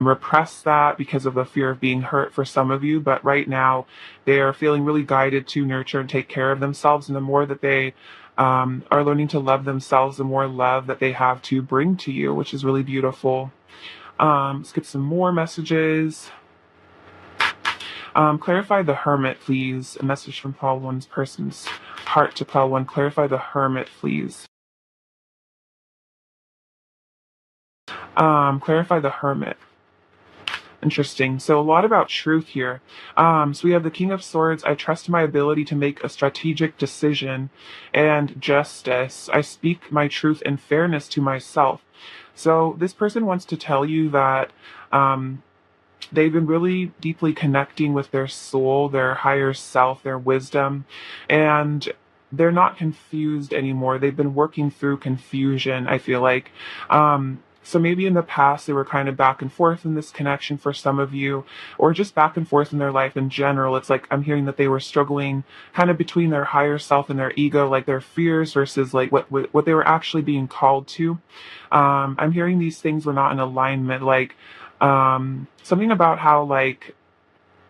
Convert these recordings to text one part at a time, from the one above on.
repress that because of the fear of being hurt for some of you, but right now they are feeling really guided to nurture and take care of themselves. And the more that they are learning to love themselves, the more love that they have to bring to you, which is really beautiful. Let's get some more messages. Clarify the Hermit, please. A message from Pile 1's person's heart to Pile 1. Clarify the Hermit, please. Clarify the Hermit. Interesting. So a lot about truth here. So we have the King of Swords. I trust my ability to make a strategic decision and justice. I speak my truth and fairness to myself. So this person wants to tell you that they've been really deeply connecting with their soul, their higher self, their wisdom, and they're not confused anymore. They've been working through confusion, I feel like. So maybe in the past they were kind of back and forth in this connection for some of you, or just back and forth in their life in general. It's like I'm hearing that they were struggling kind of between their higher self and their ego, like their fears versus like what they were actually being called to. I'm hearing these things were not in alignment, like something about how like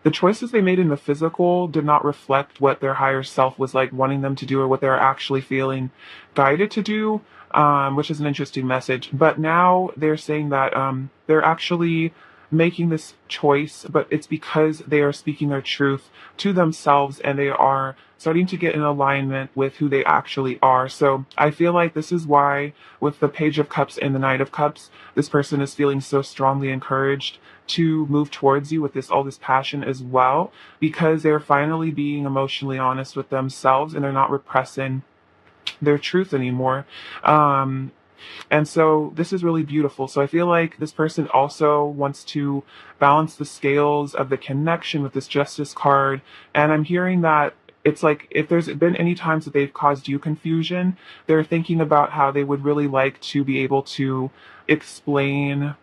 the choices they made in the physical did not reflect what their higher self was like wanting them to do or what they're actually feeling guided to do, which is an interesting message. But now they're saying that they're actually making this choice, but it's because they are speaking their truth to themselves and they are starting to get in alignment with who they actually are. So I feel like this is why with the Page of Cups and the Knight of Cups, this person is feeling so strongly encouraged to move towards you with all this passion as well, because they're finally being emotionally honest with themselves and they're not repressing their truth anymore. And so this is really beautiful. So I feel like this person also wants to balance the scales of the connection with this Justice card. And I'm hearing that it's like if there's been any times that they've caused you confusion, they're thinking about how they would really like to be able to explain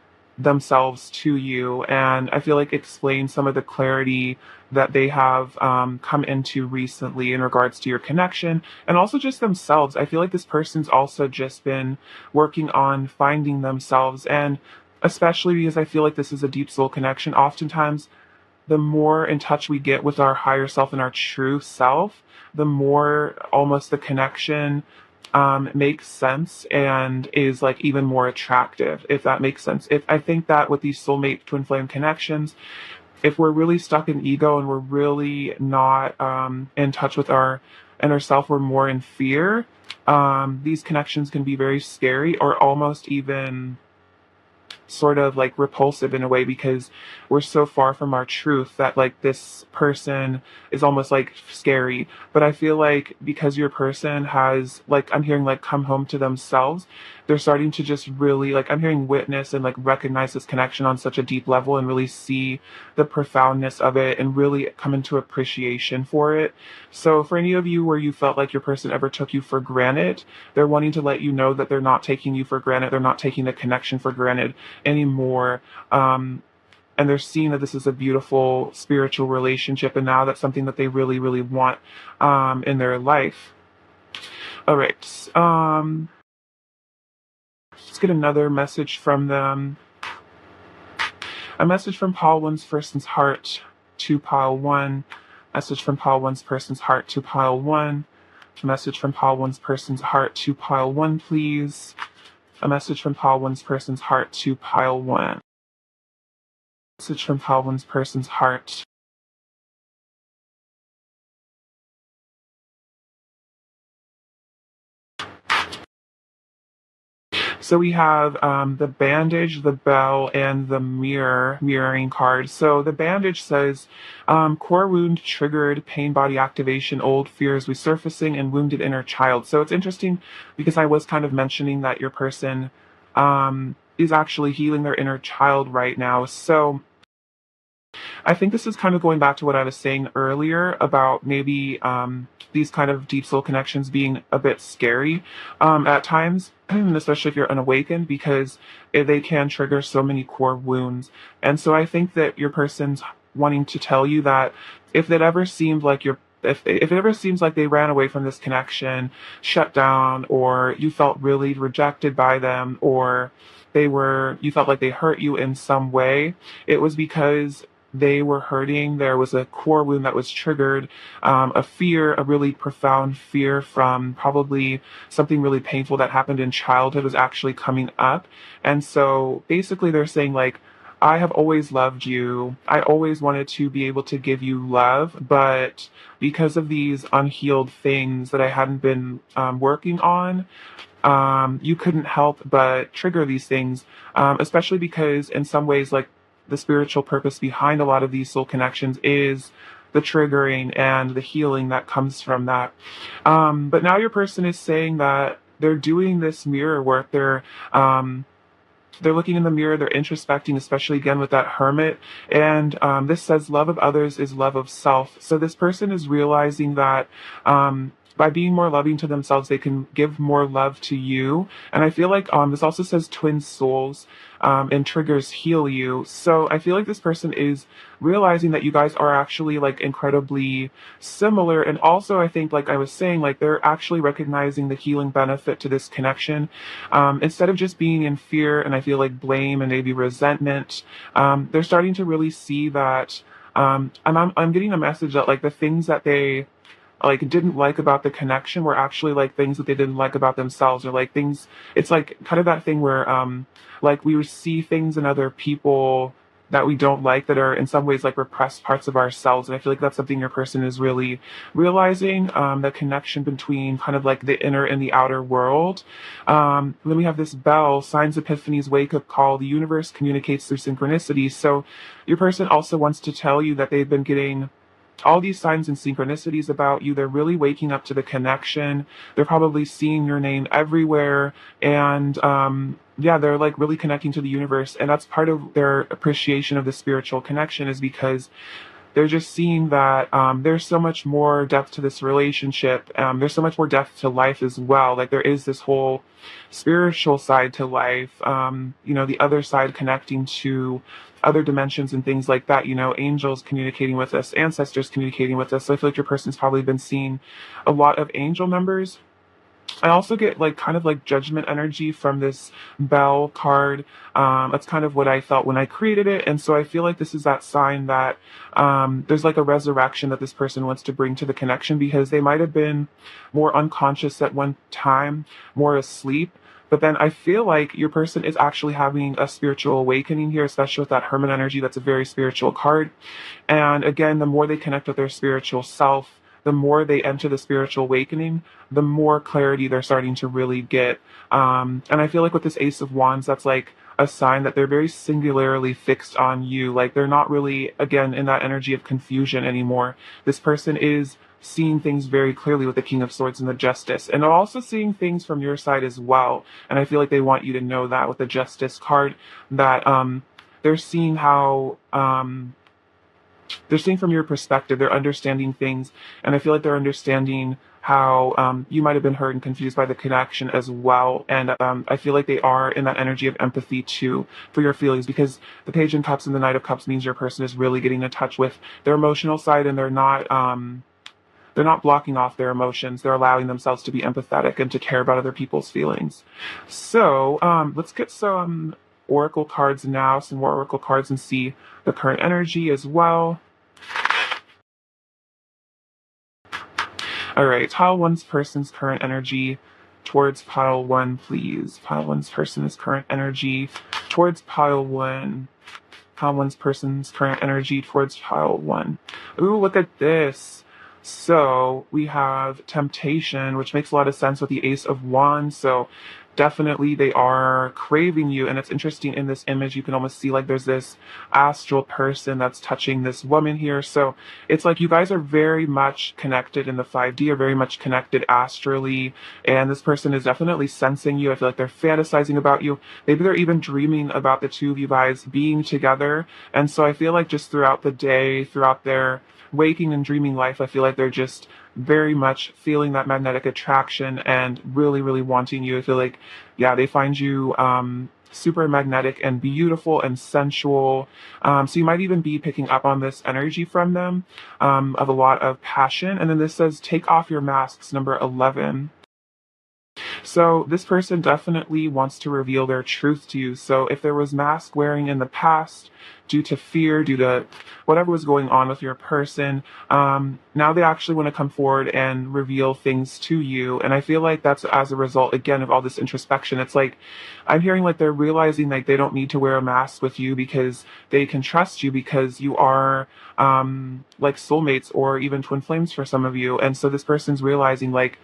themselves to you, and I feel like explain some of the clarity that they have come into recently in regards to your connection and also just themselves. I feel like this person's also just been working on finding themselves, and especially because I feel like this is a deep soul connection. Oftentimes, the more in touch we get with our higher self and our true self, the more almost the connection makes sense and is like even more attractive, if that makes sense. If I think that with these soulmate twin flame connections, if we're really stuck in ego and we're really not in touch with our inner self, we're more in fear. These connections can be very scary or almost even sort of like repulsive in a way because we're so far from our truth that like this person is almost like scary. But I feel like because your person has like I'm hearing like come home to themselves, they're starting to just really like I'm hearing witness and like recognize this connection on such a deep level and really see the profoundness of it and really come into appreciation for it. So for any of you where you felt like your person ever took you for granted, they're wanting to let you know that they're not taking you for granted. They're not taking the connection for granted anymore. And they're seeing that this is a beautiful spiritual relationship, and now that's something that they really, really want in their life. All right. Let's get another message from them. A message from Pile 1's person's heart to Pile 1. Message from Pile 1's person's heart to Pile 1. A message from Pile 1's person's heart to Pile 1, please. A message from Pile 1's person's heart to Pile 1. Message from Pile 1's person's heart. So we have the bandage, the bell, and the mirroring card. So the bandage says, core wound triggered, pain body activation, old fears resurfacing, and wounded inner child. So it's interesting because I was kind of mentioning that your person is actually healing their inner child right now. So I think this is kind of going back to what I was saying earlier about maybe these kind of deep soul connections being a bit scary at times, especially if you're unawakened, because they can trigger so many core wounds. And so I think that your person's wanting to tell you that if it ever seemed like if it ever seems like they ran away from this connection, shut down, or you felt really rejected by them, or you felt like they hurt you in some way, it was because they were hurting. There was a core wound that was triggered, a fear, a really profound fear from probably something really painful that happened in childhood was actually coming up. And so basically they're saying like, I have always loved you. I always wanted to be able to give you love, but because of these unhealed things that I hadn't been working on, you couldn't help but trigger these things, especially because in some ways, like the spiritual purpose behind a lot of these soul connections is the triggering and the healing that comes from that. But now your person is saying that they're doing this mirror work. They're looking in the mirror, they're introspecting, especially again with that hermit. And this says love of others is love of self. So this person is realizing that by being more loving to themselves, they can give more love to you. And I feel like this also says twin souls, and triggers heal you. So I feel like this person is realizing that you guys are actually like incredibly similar. And also, I think, like I was saying, like they're actually recognizing the healing benefit to this connection. Instead of just being in fear and I feel like blame and maybe resentment, they're starting to really see that. I'm getting a message that like the things that they like didn't like about the connection were actually like things that they didn't like about themselves, or like things, it's like kind of that thing where like we see things in other people that we don't like that are in some ways like repressed parts of ourselves. And I feel like that's something your person is really realizing, the connection between kind of like the inner and the outer world. Then we have this bell, signs, epiphanies, wake up call. The universe communicates through synchronicity. So your person also wants to tell you that they've been getting all these signs and synchronicities about you. They're really waking up to the connection. They're probably seeing your name everywhere. And yeah, they're like really connecting to the universe. And that's part of their appreciation of the spiritual connection, is because they're just seeing that there's so much more depth to this relationship. There's so much more depth to life as well. Like there is this whole spiritual side to life, the other side connecting to other dimensions and things like that, angels communicating with us, ancestors communicating with us. So I feel like your person's probably been seeing a lot of angel numbers. I also get like kind of like judgment energy from this bell card. That's kind of what I felt when I created it. And so I feel like this is that sign that there's like a resurrection that this person wants to bring to the connection, because they might have been more unconscious at one time, more asleep. But then I feel like your person is actually having a spiritual awakening here, especially with that hermit energy. That's a very spiritual card. And again, the more they connect with their spiritual self, the more they enter the spiritual awakening, the more clarity they're starting to really get. And I feel like with this Ace of Wands, that's like a sign that they're very singularly fixed on you. Like they're not really, again, in that energy of confusion anymore. This person is seeing things very clearly with the King of Swords and the Justice, and also seeing things from your side as well. And I feel like they want you to know that with the Justice card, that they're seeing how they're seeing from your perspective, they're understanding things, and I feel like they're understanding how you might have been hurt and confused by the connection as well. And I feel like they are in that energy of empathy too for your feelings, because the Page of Cups and the Knight of Cups means your person is really getting in touch with their emotional side, and they're not blocking off their emotions. They're allowing themselves to be empathetic and to care about other people's feelings. So let's get some oracle cards now, some more oracle cards, and see the current energy as well. All right, pile one's person's current energy towards pile one, please. Pile one's person's current energy towards pile one. Pile one's person's current energy towards pile one. Ooh, look at this. So we have temptation, which makes a lot of sense with the Ace of Wands. So definitely they are craving you. And it's interesting, in this image, you can almost see like there's this astral person that's touching this woman here. So it's like you guys are very much connected in the 5D, are very much connected astrally. And this person is definitely sensing you. I feel like they're fantasizing about you. Maybe they're even dreaming about the two of you guys being together. And so I feel like just throughout the day, throughout their waking and dreaming life, I feel like they're just very much feeling that magnetic attraction and really, really wanting you. I feel like, yeah, they find you super magnetic and beautiful and sensual. So you might even be picking up on this energy from them, of a lot of passion. And then this says, take off your masks, number 11. So this person definitely wants to reveal their truth to you. So if there was mask wearing in the past due to fear, due to whatever was going on with your person, now they actually want to come forward and reveal things to you. And I feel like that's as a result, again, of all this introspection. It's like I'm hearing like they're realizing like they don't need to wear a mask with you because they can trust you because you are like soulmates or even twin flames for some of you. And so this person's realizing like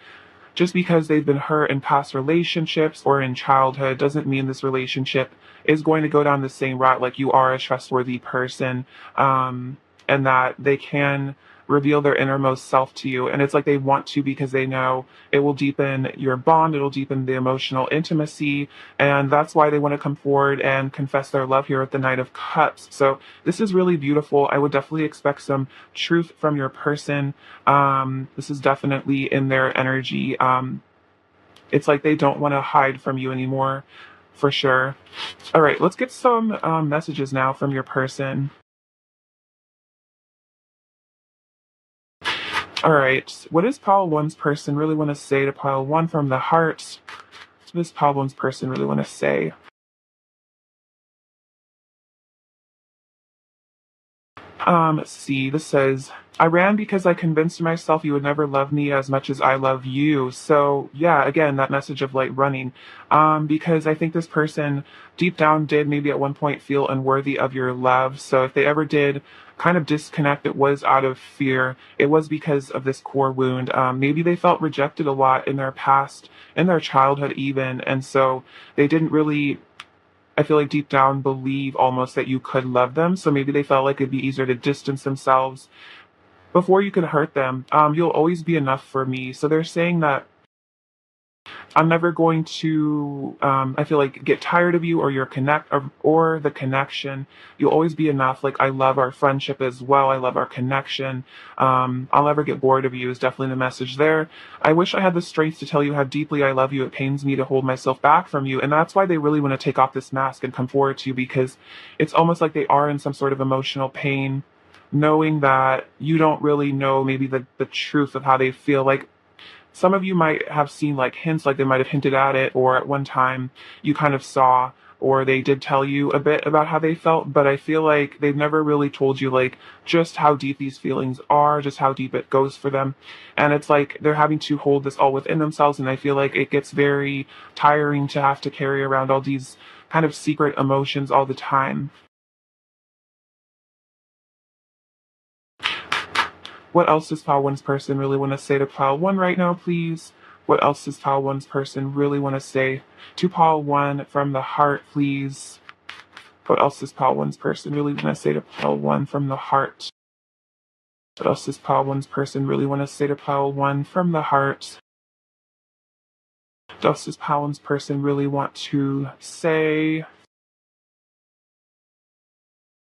just because they've been hurt in past relationships or in childhood doesn't mean this relationship is going to go down the same route. Like you are a trustworthy person, and that they can reveal their innermost self to you. And it's like they want to because they know it will deepen your bond, it'll deepen the emotional intimacy. And that's why they want to come forward and confess their love here at the Knight of Cups. So this is really beautiful. I would definitely expect some truth from your person. This is definitely in their energy. It's like they don't want to hide from you anymore, for sure. All right, let's get some messages now from your person. All right, what does pile one's person really want to say to pile one from the heart? What does pile one's person really want to say? See, this says, I ran because I convinced myself you would never love me as much as I love you. So yeah, again, that message of like running. Because I think this person deep down did maybe at one point feel unworthy of your love. So if they ever did kind of disconnect, it was out of fear. It was because of this core wound. Maybe they felt rejected a lot in their past, in their childhood even. And so they didn't really, I feel like deep down believe almost that you could love them. So maybe they felt like it'd be easier to distance themselves before you could hurt them. You'll always be enough for me. So they're saying that I'm never going to, I feel like, get tired of you or your or the connection. You'll always be enough. Like, I love our friendship as well. I love our connection. I'll never get bored of you is definitely the message there. I wish I had the strength to tell you how deeply I love you. It pains me to hold myself back from you. And that's why they really want to take off this mask and come forward to you, because it's almost like they are in some sort of emotional pain, knowing that you don't really know maybe the truth of how they feel. Like, some of you might have seen like hints, like they might have hinted at it, or at one time you kind of saw, or they did tell you a bit about how they felt, but I feel like they've never really told you like just how deep these feelings are, just how deep it goes for them. And it's like they're having to hold this all within themselves, and I feel like it gets very tiring to have to carry around all these kind of secret emotions all the time. What else does pile one's person really want to say to pile one right now, please? What else does pile one's person really want to say to pile one from the heart, please? What else does pile one's person really want to say to pile one from the heart? What else does pile one's person really want to say to pile one from the heart? What else does pile one's person really want to say?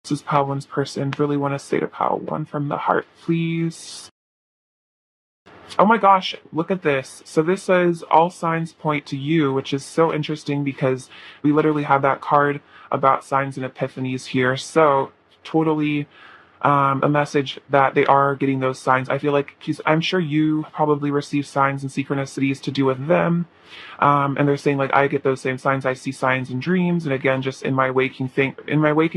What does pile one's person really want to say to pile one from the heart, please? Oh my gosh, look at this. So this says all signs point to you, which is so interesting because we literally have that card about signs and epiphanies here. So totally a message that they are getting those signs. I feel like I'm sure you probably receive signs and synchronicities to do with them. And they're saying like I get those same signs. I see signs in dreams, and again, just in my waking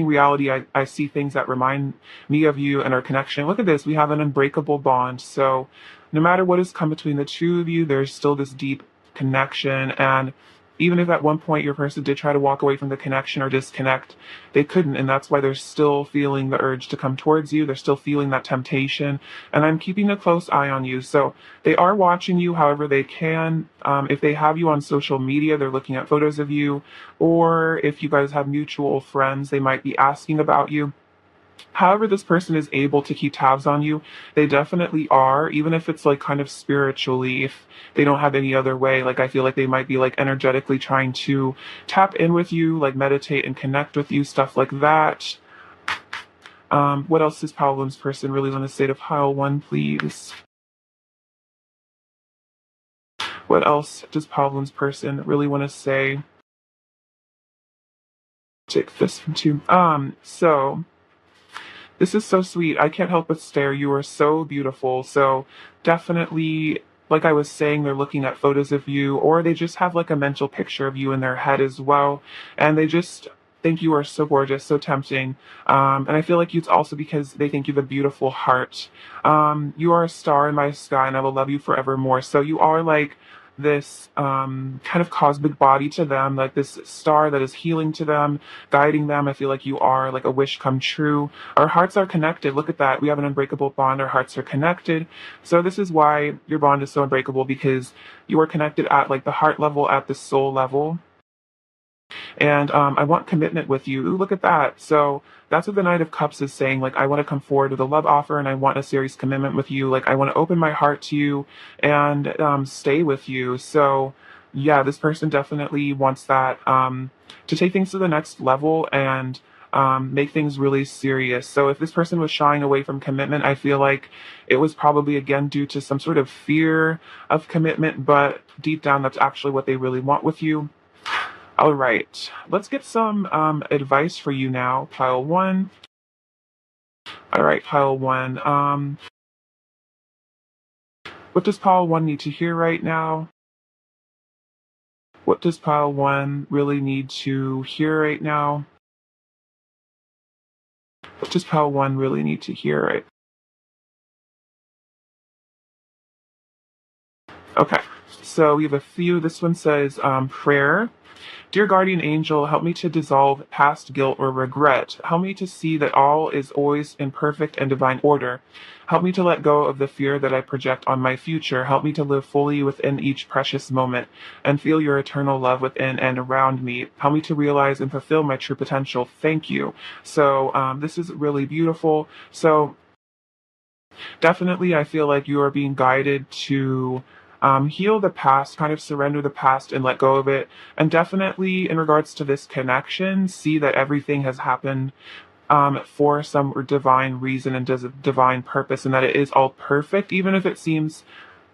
reality, I see things that remind me of you and our connection. Look at this. We have an unbreakable bond. So no matter what has come between the two of you, there's still this deep connection. And even if at one point your person did try to walk away from the connection or disconnect, they couldn't. And that's why they're still feeling the urge to come towards you. They're still feeling that temptation. And I'm keeping a close eye on you. So they are watching you however they can. If they have you on social media, they're looking at photos of you. Or if you guys have mutual friends, they might be asking about you. However this person is able to keep tabs on you, they definitely are, even if it's like kind of spiritually, if they don't have any other way. Like I feel like they might be like energetically trying to tap in with you, like meditate and connect with you, stuff like that. What else does Paolo's person really want to say to pile one, please? What else does Paolo's person really want to say? Take this from two. So this is so sweet. I can't help but stare. You are so beautiful. So definitely like I was saying, they're looking at photos of you, or they just have like a mental picture of you in their head as well. And they just think you are so gorgeous, so tempting. And I feel like it's also because they think you have a beautiful heart. You are a star in my sky, and I will love you forevermore. So you are like this kind of cosmic body to them, like this star that is healing to them, guiding them. I feel like you are like a wish come true. Our hearts are connected. Look at that. We have an unbreakable bond. Our hearts are connected. So this is why your bond is so unbreakable, because you are connected at like the heart level, at the soul level. And I want commitment with you. Ooh, look at that. So that's what the Knight of Cups is saying. Like, I want to come forward with a love offer, and I want a serious commitment with you. Like, I want to open my heart to you and stay with you. So, yeah, this person definitely wants that, to take things to the next level and make things really serious. So if this person was shying away from commitment, I feel like it was probably again due to some sort of fear of commitment, but deep down, that's actually what they really want with you. All right, let's get some advice for you now, pile one. All right, pile one. What does pile one need to hear right now? What does pile one really need to hear right now? What does pile one really need to hear right? Okay, so we have a few. This one says prayer. Dear guardian angel, help me to dissolve past guilt or regret. Help me to see that all is always in perfect and divine order. Help me to let go of the fear that I project on my future. Help me to live fully within each precious moment and feel your eternal love within and around me. Help me to realize and fulfill my true potential. Thank you. So this is really beautiful. So definitely, I feel like you are being guided to heal the past, kind of surrender the past and let go of it. And definitely, in regards to this connection, see that everything has happened for some divine reason and does a divine purpose, and that it is all perfect, even if it seems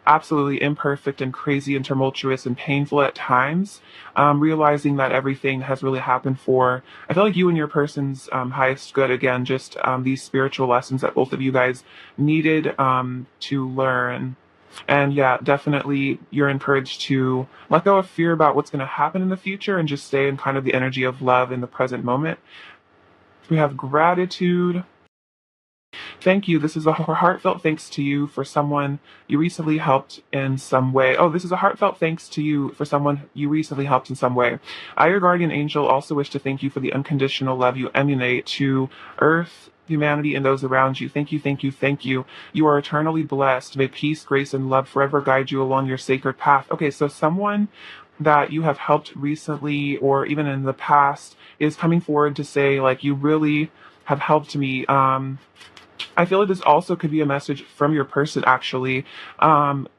absolutely imperfect and crazy and tumultuous and painful at times. Realizing that everything has really happened for, I feel like, you and your person's highest good. Again, just these spiritual lessons that both of you guys needed to learn. And yeah, definitely you're encouraged to let go of fear about what's going to happen in the future and just stay in kind of the energy of love in the present moment. We have gratitude. Thank you. This is a heartfelt thanks to you for someone you recently helped in some way. Oh, this is a heartfelt thanks to you for someone you recently helped in some way. I, your guardian angel, also wish to thank you for the unconditional love you emanate to Earth, humanity, and those around you. Thank you, thank you, thank you. You are eternally blessed. May peace, grace, and love forever guide you along your sacred path. Okay, so someone that you have helped recently or even in the past is coming forward to say, like, you really have helped me. I feel like this also could be a message from your person, actually,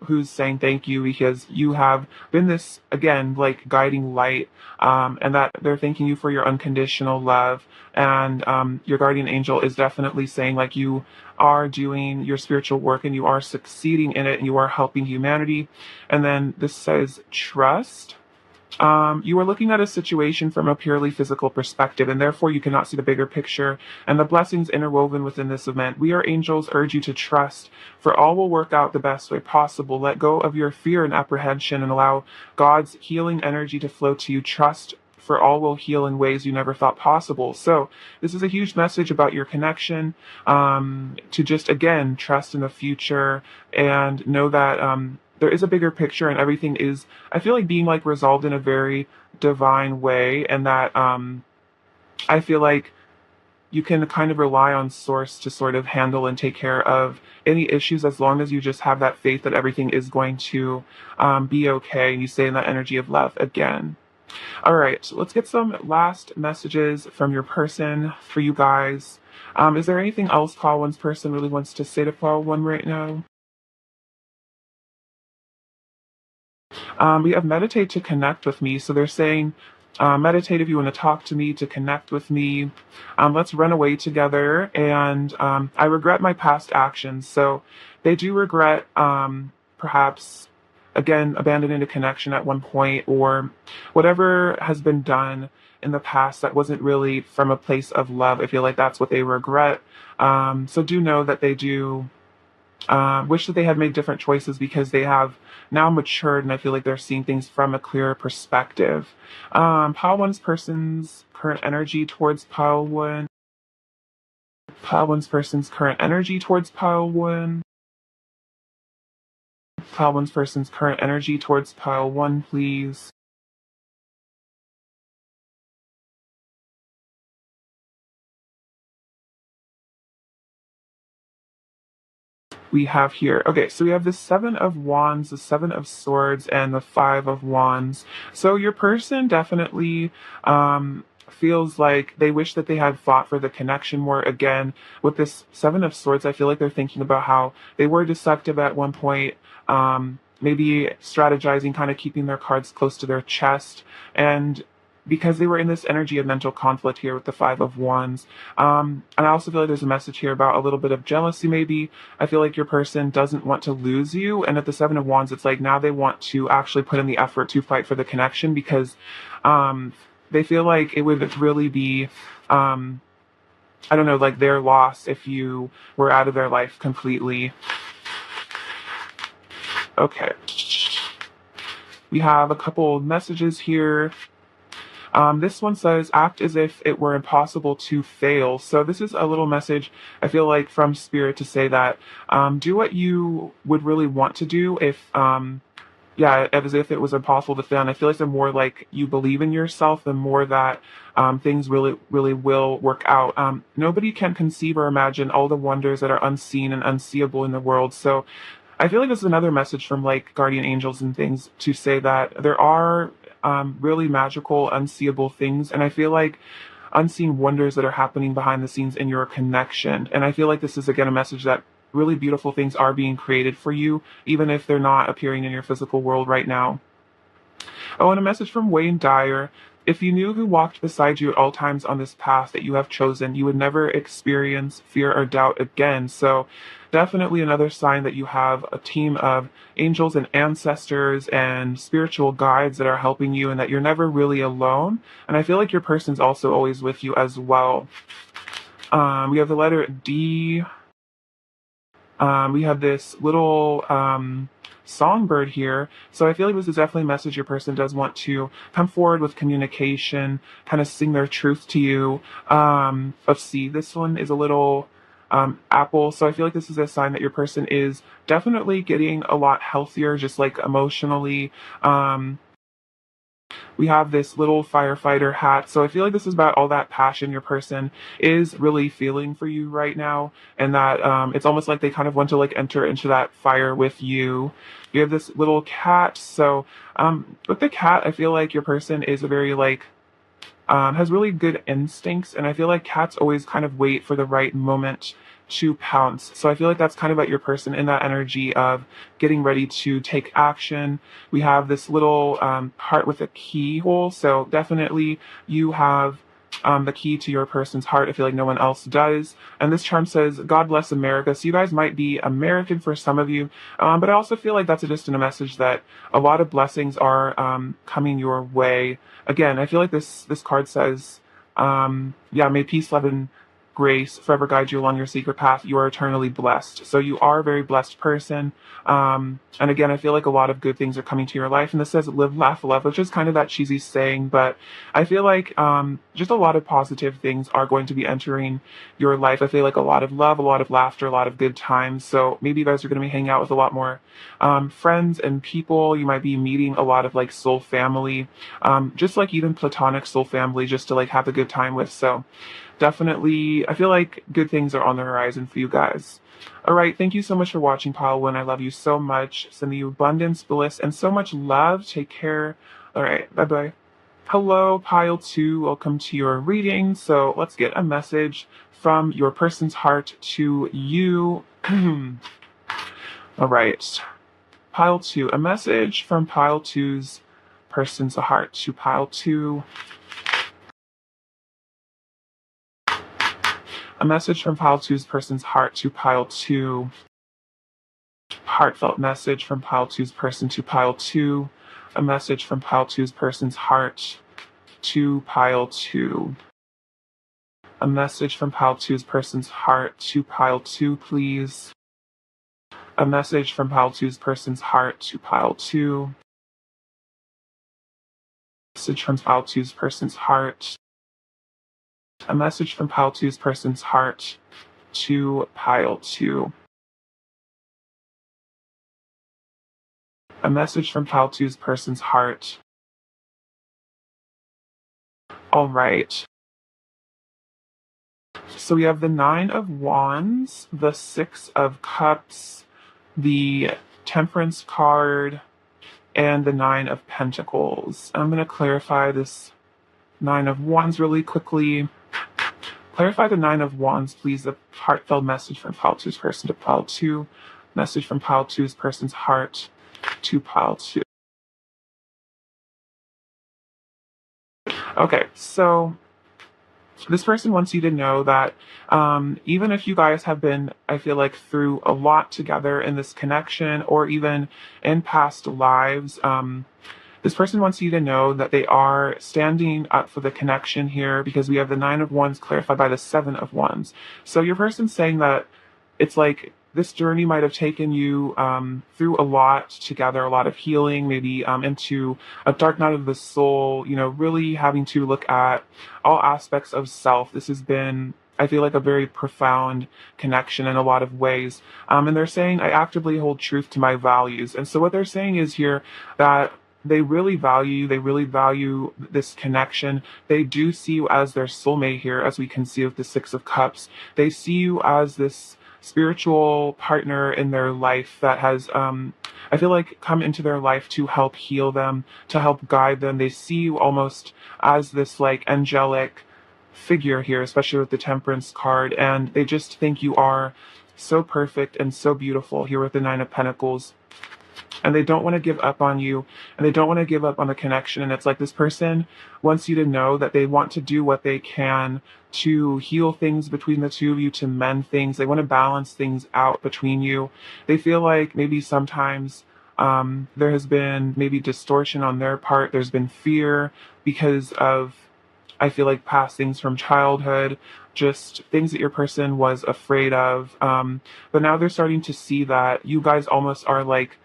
who's saying thank you because you have been this, again, like guiding light, and that they're thanking you for your unconditional love. And your guardian angel is definitely saying, like, you are doing your spiritual work and you are succeeding in it and you are helping humanity. And then this says trust. You are looking at a situation from a purely physical perspective, and therefore you cannot see the bigger picture and the blessings interwoven within this event. We, our angels, urge you to trust, for all will work out the best way possible. Let go of your fear and apprehension and allow God's healing energy to flow to you. Trust, for all will heal in ways you never thought possible. So this is a huge message about your connection, to just, again, trust in the future and know that there is a bigger picture and everything is, I feel like, being like resolved in a very divine way, and that I feel like you can kind of rely on source to sort of handle and take care of any issues, as long as you just have that faith that everything is going to be okay, and you stay in that energy of love again. All right, so let's get some last messages from your person for you guys. Is there anything else Call One's person really wants to say to Call One right now? We have meditate to connect with me. So they're saying, meditate if you want to talk to me, to connect with me. Let's run away together. And I regret my past actions. So they do regret, perhaps, again, abandoning a connection at one point, or whatever has been done in the past that wasn't really from a place of love. I feel like that's what they regret. So do know that they do Wish that they had made different choices because they have now matured and I feel like they're seeing things from a clearer perspective. Pile one's person's current energy towards pile one. Pile one's person's current energy towards pile one. Pile one's person's current energy towards pile one, please. We have here. Okay, so we have the Seven of Wands, the Seven of Swords, and the Five of Wands. So your person definitely feels like they wish that they had fought for the connection more. Again, with this Seven of Swords, I feel like they're thinking about how they were deceptive at one point. Maybe strategizing, kind of keeping their cards close to their chest, and because they were in this energy of mental conflict here with the Five of Wands. And I also feel like there's a message here about a little bit of jealousy, maybe. I feel like your person doesn't want to lose you. And at the Seven of Wands, it's like now they want to actually put in the effort to fight for the connection because they feel like it would really be, I don't know, like their loss if you were out of their life completely. Okay. We have a couple messages here. This one says, act as if it were impossible to fail. So this is a little message, I feel like, from Spirit to say that do what you would really want to do if, yeah, as if it was impossible to fail. And I feel like the more like you believe in yourself, the more that things really, really will work out. Nobody can conceive or imagine all the wonders that are unseen and unseeable in the world. So I feel like this is another message from like guardian angels and things to say that there are really magical, unseeable things. And I feel like unseen wonders that are happening behind the scenes in your connection. And I feel like this is again a message that really beautiful things are being created for you, even if they're not appearing in your physical world right now. Oh, and a message from Wayne Dyer. If you knew who walked beside you at all times on this path that you have chosen, you would never experience fear or doubt again. So, definitely another sign that you have a team of angels and ancestors and spiritual guides that are helping you and that you're never really alone. And I feel like your person's also always with you as well. We have the letter D. We have this little songbird here. So I feel like this is definitely a message your person does want to come forward with communication, kind of sing their truth to you. Let's see, this one is a little apple. So I feel like this is a sign that your person is definitely getting a lot healthier, just like emotionally. We have this little firefighter hat. So I feel like this is about all that passion your person is really feeling for you right now. And that it's almost like they kind of want to like enter into that fire with you. You have this little cat. So with the cat, I feel like your person is a very like, has really good instincts. And I feel like cats always kind of wait for the right moment to pounce. So I feel like that's kind of about your person in that energy of getting ready to take action. We have this little heart with a keyhole. So definitely you have the key to your person's heart. I feel like no one else does. And this charm says, God bless America. So you guys might be American for some of you. But I also feel like that's just a message that a lot of blessings are coming your way. Again, I feel like this card says, yeah, may peace, love, and grace forever guide you along your secret path. You are eternally blessed. So you are a very blessed person. And again, I feel like a lot of good things are coming to your life. And this says live, laugh, love, which is kind of that cheesy saying, but I feel like just a lot of positive things are going to be entering your life. I feel like a lot of love, a lot of laughter, a lot of good times. So maybe you guys are going to be hanging out with a lot more friends and people. You might be meeting a lot of like soul family, just like even platonic soul family, just to like have a good time with. So definitely, I feel like good things are on the horizon for you guys. All right, thank you so much for watching, Pile One. I love you so much. Sending you abundance, bliss, and so much love. Take care. All right, bye bye. Hello, Pile Two. Welcome to your reading. So let's get a message from your person's heart to you. All right, Pile Two. A message from Pile Two's person's heart to Pile Two. A message from Pile Two's person's heart to Pile Two. Heartfelt message from Pile Two's person to Pile Two. A message from Pile Two's person's heart to Pile Two. A message from Pile Two's person's heart to Pile Two, please. A message from pile two's person's heart to pile two. Message from pile two's person's heart. A message from pile two's person's heart to pile two. A message from pile two's person's heart. All right. So we have the Nine of Wands, the Six of Cups, the Temperance card, and the Nine of Pentacles. I'm going to clarify this Nine of Wands really quickly. Clarify the Nine of Wands, please. The heartfelt message from pile two's person to pile two. Message from pile two's person's heart to pile two. Okay, so this person wants you to know that even if you guys have been, I feel like, through a lot together in this connection or even in past lives, this person wants you to know that they are standing up for the connection here, because we have the Nine of Wands clarified by the Seven of Wands. So your person's saying that it's like this journey might have taken you through a lot together, a lot of healing, maybe into a dark night of the soul, you know, really having to look at all aspects of self. This has been, I feel like, a very profound connection in a lot of ways. And they're saying, I actively hold truth to my values. And so what they're saying is here that they really value this connection. They do see you as their soulmate here, as we can see with the Six of Cups. They see you as this spiritual partner in their life that has, I feel like, come into their life to help heal them, to help guide them. They see you almost as this like angelic figure here, especially with the Temperance card, and they just think you are so perfect and so beautiful here with the Nine of Pentacles. And they don't want to give up on you, and they don't want to give up on the connection. And it's like this person wants you to know that they want to do what they can to heal things between the two of you, to mend things. They want to balance things out between you. They feel like maybe sometimes there has been maybe distortion on their part. There's been fear because of, I feel like, past things from childhood, just things that your person was afraid of. But now they're starting to see that you guys almost are like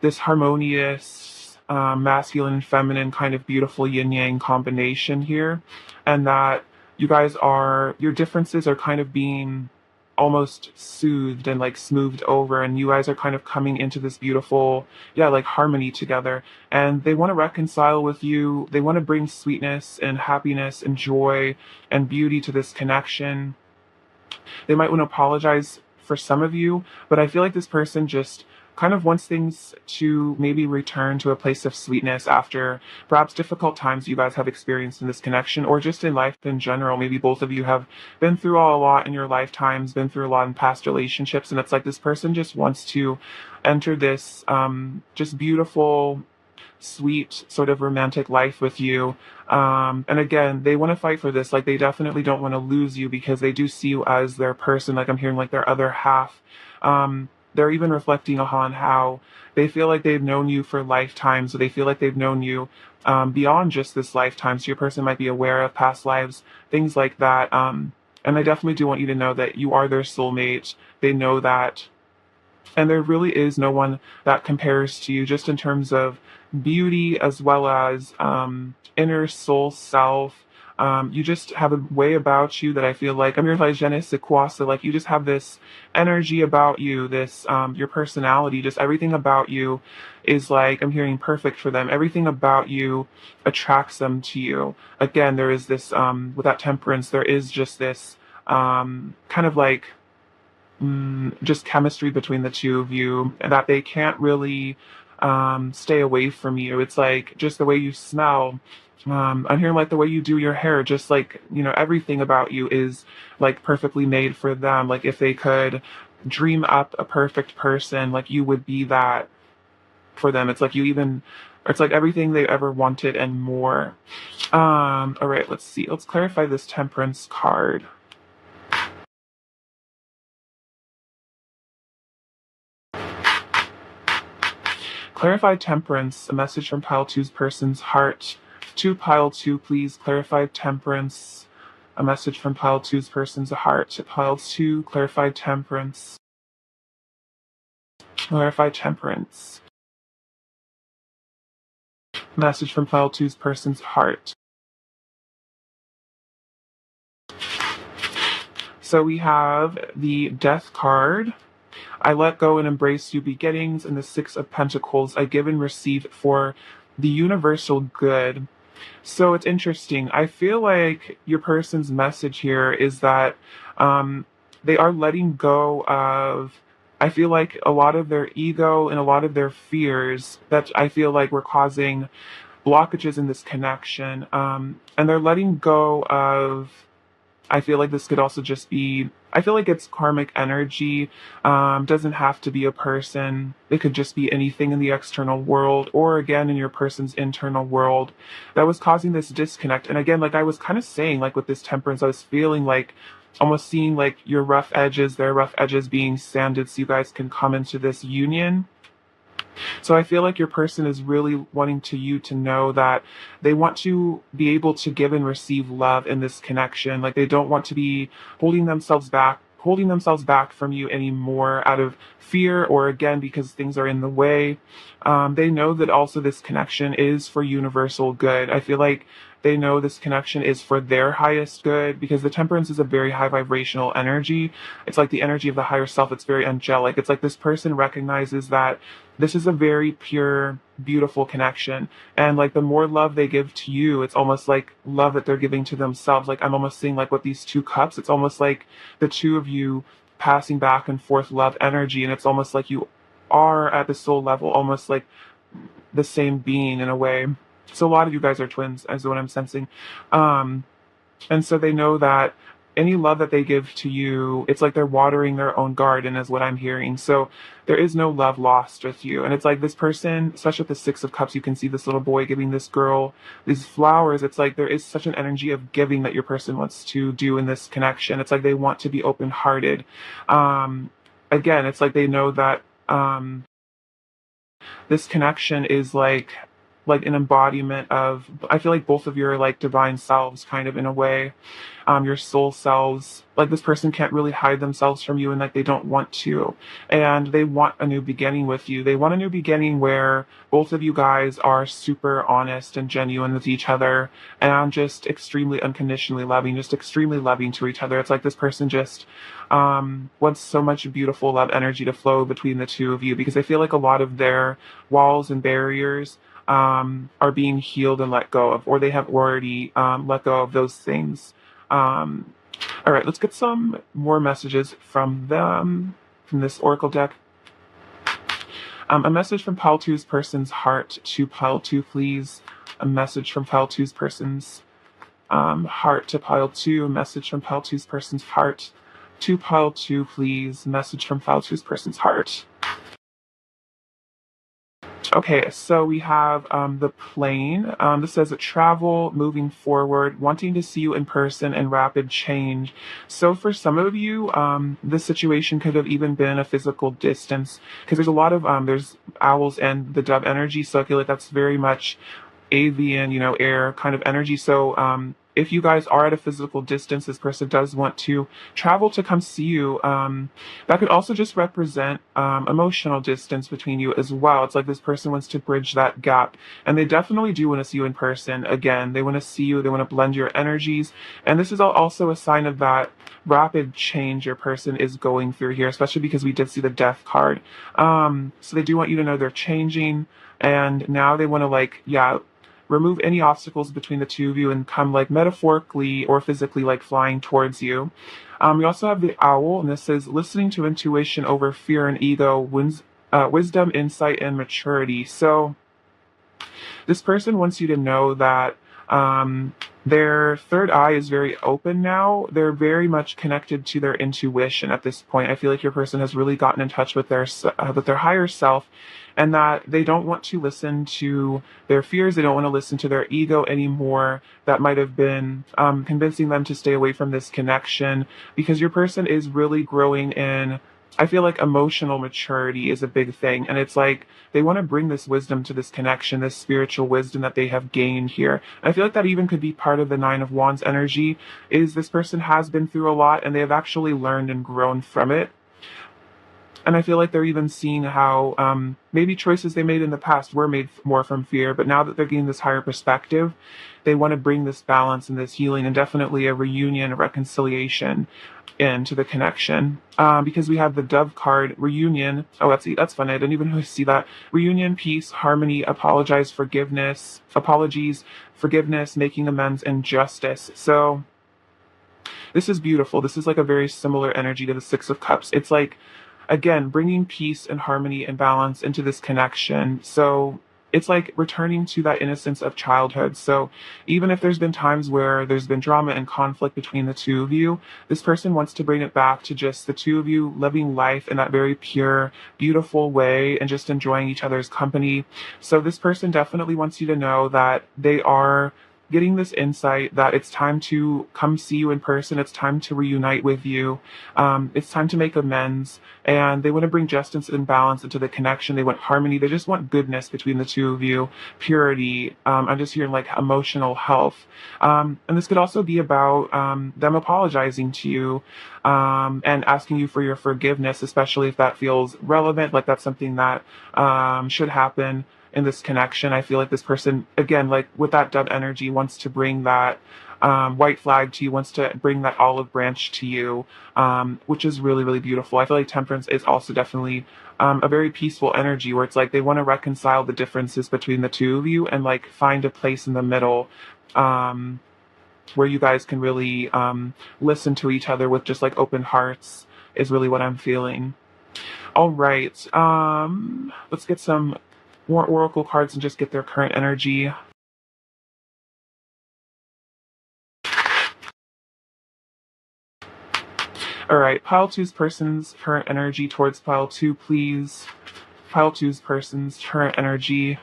this harmonious, masculine and feminine kind of beautiful yin yang combination here, and that you guys are, your differences are kind of being almost soothed and like smoothed over, and you guys are kind of coming into this beautiful, yeah, like harmony together. And they want to reconcile with you. They want to bring sweetness and happiness and joy and beauty to this connection. They might want to apologize for some of you, but I feel like this person just kind of wants things to maybe return to a place of sweetness after perhaps difficult times you guys have experienced in this connection, or just in life in general. Maybe both of you have been through a lot in your lifetimes, been through a lot in past relationships, and it's like this person just wants to enter this just beautiful, sweet sort of romantic life with you. And again, they want to fight for this. Like, they definitely don't want to lose you, because they do see you as their person. Like, I'm hearing like their other half. They're even reflecting on how they feel like they've known you for lifetimes. So they feel like they've known you beyond just this lifetime. So your person might be aware of past lives, things like that. And I definitely do want you to know that you are their soulmate. They know that. And there really is no one that compares to you, just in terms of beauty as well as inner soul self. You just have a way about you that I feel like, I'm your like je ne sais quoi, so like you just have this energy about you, this your personality, just everything about you is like, I'm hearing, perfect for them. Everything about you attracts them to you. Again, there is this with that Temperance, there is just this kind of like just chemistry between the two of you, and that they can't really stay away from you. It's like just the way you smell. I'm hearing like the way you do your hair, just like, you know, everything about you is like perfectly made for them. Like, if they could dream up a perfect person, like you would be that for them. It's like you even, it's like everything they ever wanted and more. All right, let's see. Let's clarify this Temperance card. Clarify Temperance, a message from pile two's person's heart to pile two, please. Clarify Temperance, a message from pile two's person's heart to pile two. Clarify Temperance. Clarify temperance. Message from pile two's person's heart. So we have the Death card. I let go and embrace new beginnings, and the Six of Pentacles. I give and receive for the universal good. So it's interesting. I feel like your person's message here is that they are letting go of, I feel like, a lot of their ego and a lot of their fears that I feel like were causing blockages in this connection. And they're letting go of, I feel like this could also just be, I feel like it's karmic energy. Doesn't have to be a person. It could just be anything in the external world, or again, in your person's internal world that was causing this disconnect. And again, like I was kind of saying, like with this temperance, I was feeling like almost seeing like your rough edges, their rough edges being sanded so you guys can come into this union. So I feel like your person is really wanting you to know that they want to be able to give and receive love in this connection. Like they don't want to be holding themselves back from you anymore out of fear, or again because things are in the way. They know that also this connection is for universal good. I feel like they know this connection is for their highest good, because the temperance is a very high vibrational energy. It's like the energy of the higher self. It's very angelic. It's like this person recognizes that this is a very pure, beautiful connection. And like the more love they give to you, it's almost like love that they're giving to themselves. Like I'm almost seeing like with these two cups, it's almost like the two of you passing back and forth love energy. And it's almost like you are at the soul level, almost like the same being in a way. So a lot of you guys are twins, as what I'm sensing. And so they know that any love that they give to you, it's like they're watering their own garden, is what I'm hearing. So there is no love lost with you. And it's like this person, especially with the Six of Cups, you can see this little boy giving this girl these flowers. It's like there is such an energy of giving that your person wants to do in this connection. It's like they want to be open-hearted. Again, it's like they know that this connection is like an embodiment of, I feel like both of your like divine selves kind of in a way, your soul selves. Like this person can't really hide themselves from you, and like they don't want to, and they want a new beginning with you. They want a new beginning where both of you guys are super honest and genuine with each other, and just extremely unconditionally loving, just extremely loving to each other. It's like this person just wants so much beautiful love energy to flow between the two of you, because I feel like a lot of their walls and barriers are being healed and let go of, or they have already let go of those things. All right, let's get some more messages from them, from this oracle deck. A message from pile two's person's heart to pile two, please. A message from pile two's person's heart to pile two. A message from pile two's person's heart to pile two, please. Message from pile two's person's heart. Okay, so we have the plane. This says travel, moving forward, wanting to see you in person, and rapid change. So for some of you, this situation could have even been a physical distance, because there's a lot of there's owls and the dove energy. So I feel like that's very much avian, air kind of energy. So if you guys are at a physical distance, this person does want to travel to come see you. That could also just represent emotional distance between you as well. It's like this person wants to bridge that gap, and they definitely do want to see you in person. Again, they want to see you, they want to blend your energies, and this is also a sign of that rapid change your person is going through here, especially because we did see the death card. So they do want you to know they're changing, and now they want to remove any obstacles between the two of you and come like metaphorically or physically like flying towards you. We also have the owl, and this is listening to intuition over fear and ego, wisdom, insight, and maturity. So this person wants you to know that their third eye is very open now. They're very much connected to their intuition at this point. I feel like your person has really gotten in touch with their higher self, and that they don't want to listen to their fears. They don't want to listen to their ego anymore. That might have been convincing them to stay away from this connection, because your person is really growing in, I feel like emotional maturity is a big thing. And it's like they want to bring this wisdom to this connection, this spiritual wisdom that they have gained here. And I feel like that even could be part of the Nine of Wands energy, is this person has been through a lot and they have actually learned and grown from it. And I feel like they're even seeing how maybe choices they made in the past were made more from fear, but now that they're getting this higher perspective, they want to bring this balance and this healing and definitely a reunion, a reconciliation into the connection. Because we have the Dove card, reunion. Oh, that's funny. I didn't even really see that. Reunion, peace, harmony, apologies, forgiveness, making amends, and justice. So this is beautiful. This is like a very similar energy to the Six of Cups. It's like, again, bringing peace and harmony and balance into this connection. So it's like returning to that innocence of childhood. So even if there's been times where there's been drama and conflict between the two of you, this person wants to bring it back to just the two of you living life in that very pure, beautiful way and just enjoying each other's company. So this person definitely wants you to know that they are getting this insight that it's time to come see you in person. It's time to reunite with you. It's time to make amends. And they want to bring justice and balance into the connection. They want harmony. They just want goodness between the two of you, purity. I'm just hearing like emotional health. And this could also be about them apologizing to you and asking you for your forgiveness, especially if that feels relevant, like that's something that should happen in this connection. I feel like this person, again, like with that Dove energy, wants to bring that white flag to you, wants to bring that olive branch to you, which is really, really beautiful. I feel like Temperance is also definitely a very peaceful energy where it's like they want to reconcile the differences between the two of you and like find a place in the middle. Where you guys can really listen to each other with just like open hearts is really what I'm feeling. All right, let's get some more oracle cards and just get their current energy. All right, pile two's person's current energy towards pile two, please. Pile two's person's current energy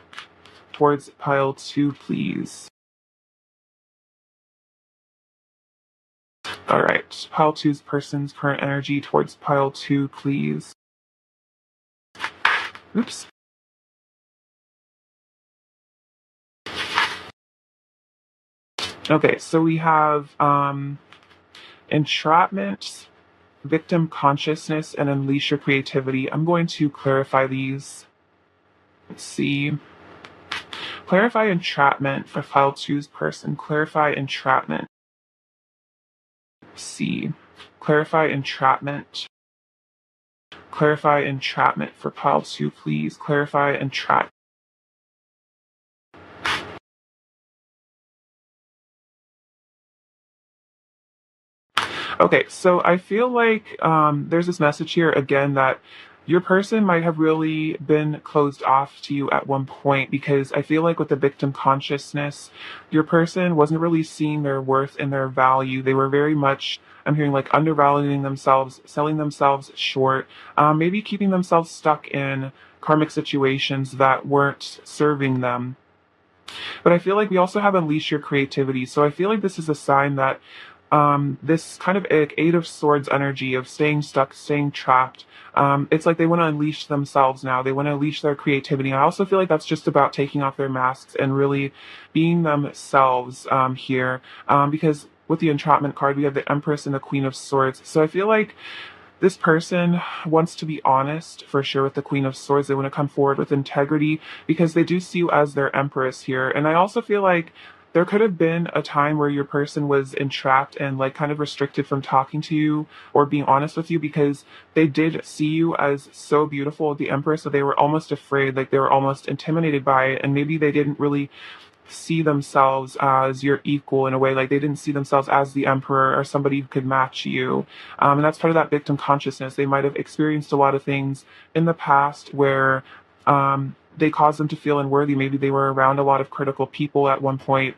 towards pile two, please. All right, pile two's person's current energy towards pile two, please. Oops. Okay, so we have entrapment, victim consciousness, and unleash your creativity. I'm going to clarify these. Let's see. Clarify entrapment for file two's person. Clarify entrapment. C. Clarify entrapment. Clarify entrapment for pile two, please. Clarify entrapment. Okay, so I feel like there's this message here again that your person might have really been closed off to you at one point because I feel like with the victim consciousness, your person wasn't really seeing their worth and their value. They were very much, I'm hearing like undervaluing themselves, selling themselves short, maybe keeping themselves stuck in karmic situations that weren't serving them. But I feel like we also have unleash your creativity. So I feel like this is a sign that this kind of Eight of Swords energy of staying stuck, staying trapped. It's like they want to unleash themselves now. They want to unleash their creativity. I also feel like that's just about taking off their masks and really being themselves here. Because with the entrapment card, we have the Empress and the Queen of Swords. So I feel like this person wants to be honest for sure with the Queen of Swords. They want to come forward with integrity because they do see you as their Empress here. And I also feel like there could have been a time where your person was entrapped and like kind of restricted from talking to you or being honest with you because they did see you as so beautiful, the Empress, so they were almost afraid, like they were almost intimidated by it, and maybe they didn't really see themselves as your equal in a way, like they didn't see themselves as the emperor or somebody who could match you. And that's part of that victim consciousness. They might have experienced a lot of things in the past where they caused them to feel unworthy. Maybe they were around a lot of critical people at one point,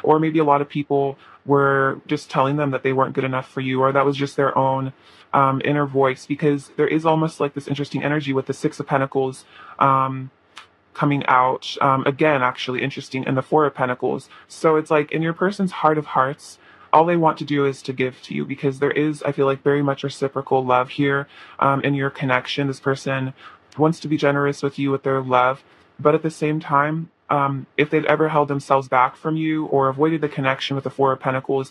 or maybe a lot of people were just telling them that they weren't good enough for you, or that was just their own inner voice, because there is almost like this interesting energy with the Six of Pentacles coming out again, actually interesting, in the Four of Pentacles. So it's like in your person's heart of hearts, all they want to do is to give to you, because there is, I feel like, very much reciprocal love here in your connection. This person wants to be generous with you with their love, but at the same time, if they've ever held themselves back from you or avoided the connection with the Four of Pentacles,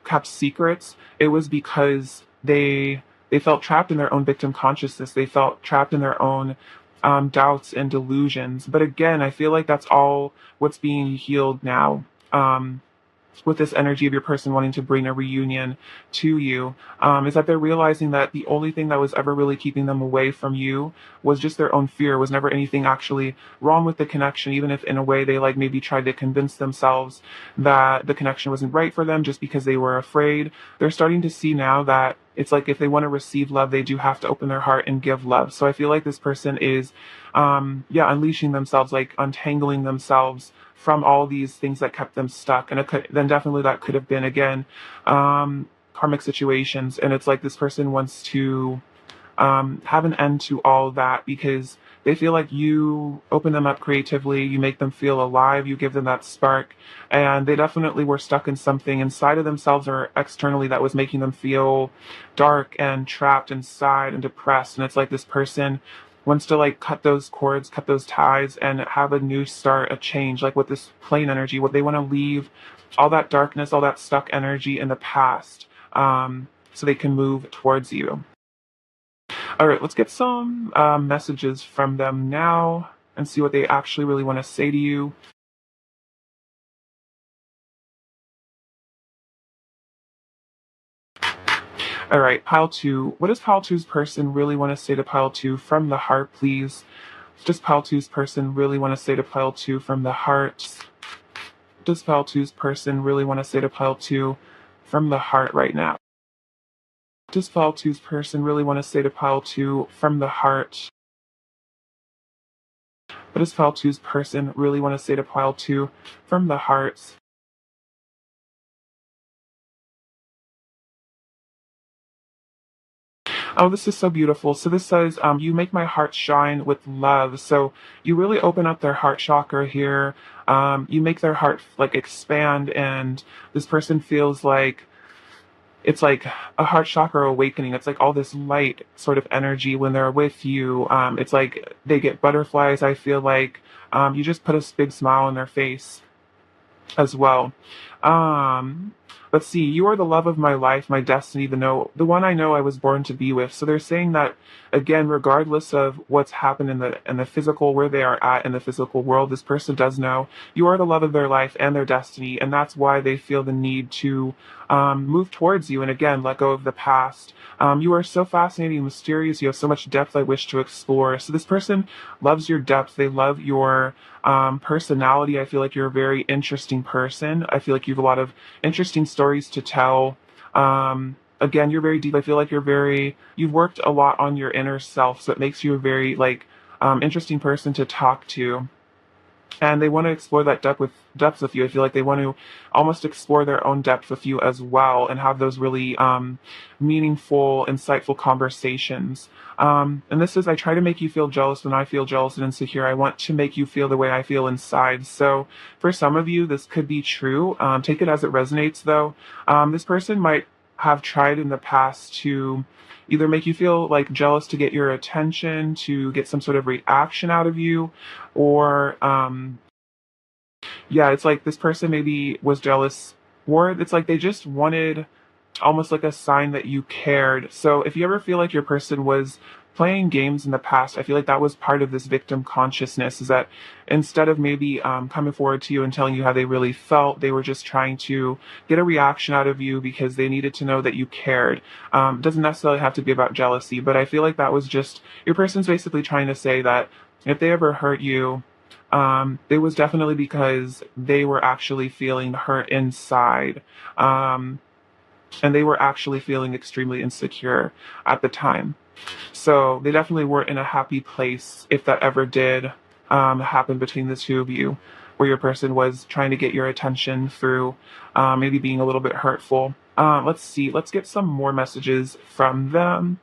kept secrets, it was because they they felt trapped in their own victim consciousness. They felt trapped in their own doubts and delusions. But again, I feel like that's all what's being healed now. With this energy of your person wanting to bring a reunion to you, is that they're realizing that the only thing that was ever really keeping them away from you was just their own fear. Was never anything actually wrong with the connection, even if in a way they like maybe tried to convince themselves that the connection wasn't right for them just because they were afraid. They're starting to see now that it's like if they want to receive love, they do have to open their heart and give love. So I feel like this person is, unleashing themselves, like untangling themselves from all these things that kept them stuck. And it could, then definitely that could have been, again, karmic situations. And it's like this person wants to have an end to all that because they feel like you open them up creatively, you make them feel alive, you give them that spark, and they definitely were stuck in something inside of themselves or externally that was making them feel dark and trapped inside and depressed. And it's like this person wants to like cut those cords, cut those ties, and have a new start, a change, like with this plane energy. What they want to leave all that darkness, all that stuck energy in the past, so they can move towards you. All right, let's get some messages from them now and see what they actually really want to say to you. All right, pile two. What does pile two's person really want to say to pile two from the heart, please? What does pile two's person really want to say to pile two from the heart? What does pile two's person really want to say to pile two from the heart right now? What does pile two's person really want to say to pile two from the heart? What does pile two's person really want to say to pile two from the heart? Oh, this is so beautiful. So this says, you make my heart shine with love. So you really open up their heart chakra here. You make their heart like expand, and this person feels like it's like a heart chakra awakening. It's like all this light sort of energy when they're with you. It's like they get butterflies. I feel like you just put a big smile on their face as well. Um, let's see. You are the love of my life, my destiny, the one I know I was born to be with. So they're saying that again, regardless of what's happened in the physical, where they are at in the physical world, this person does know you are the love of their life and their destiny, and that's why they feel the need to move towards you and again let go of the past. You are so fascinating and mysterious. You have so much depth I wish to explore. So this person loves your depth. They love your personality. I feel like you're a very interesting person. I feel like you have a lot of interesting stories to tell. Again, you're very deep. I feel like you've worked a lot on your inner self, so it makes you a very like interesting person to talk to. And they want to explore that depth with you. I feel like they want to almost explore their own depth with you as well, and have those really meaningful, insightful conversations. And this is, I try to make you feel jealous when I feel jealous and insecure. I want to make you feel the way I feel inside. So for some of you, this could be true. Take it as it resonates, though. This person might have tried in the past to either make you feel like jealous to get your attention, to get some sort of reaction out of you, or yeah, it's like this person maybe was jealous, or it's like they just wanted almost like a sign that you cared. So if you ever feel like your person was playing games in the past, I feel like that was part of this victim consciousness, is that instead of maybe coming forward to you and telling you how they really felt, they were just trying to get a reaction out of you because they needed to know that you cared. It doesn't necessarily have to be about jealousy, but I feel like that was just your person's basically trying to say that if they ever hurt you, it was definitely because they were actually feeling hurt inside. And they were actually feeling extremely insecure at the time. So they definitely weren't in a happy place if that ever did happen between the two of you, where your person was trying to get your attention through maybe being a little bit hurtful. Let's see, let's get some more messages from them.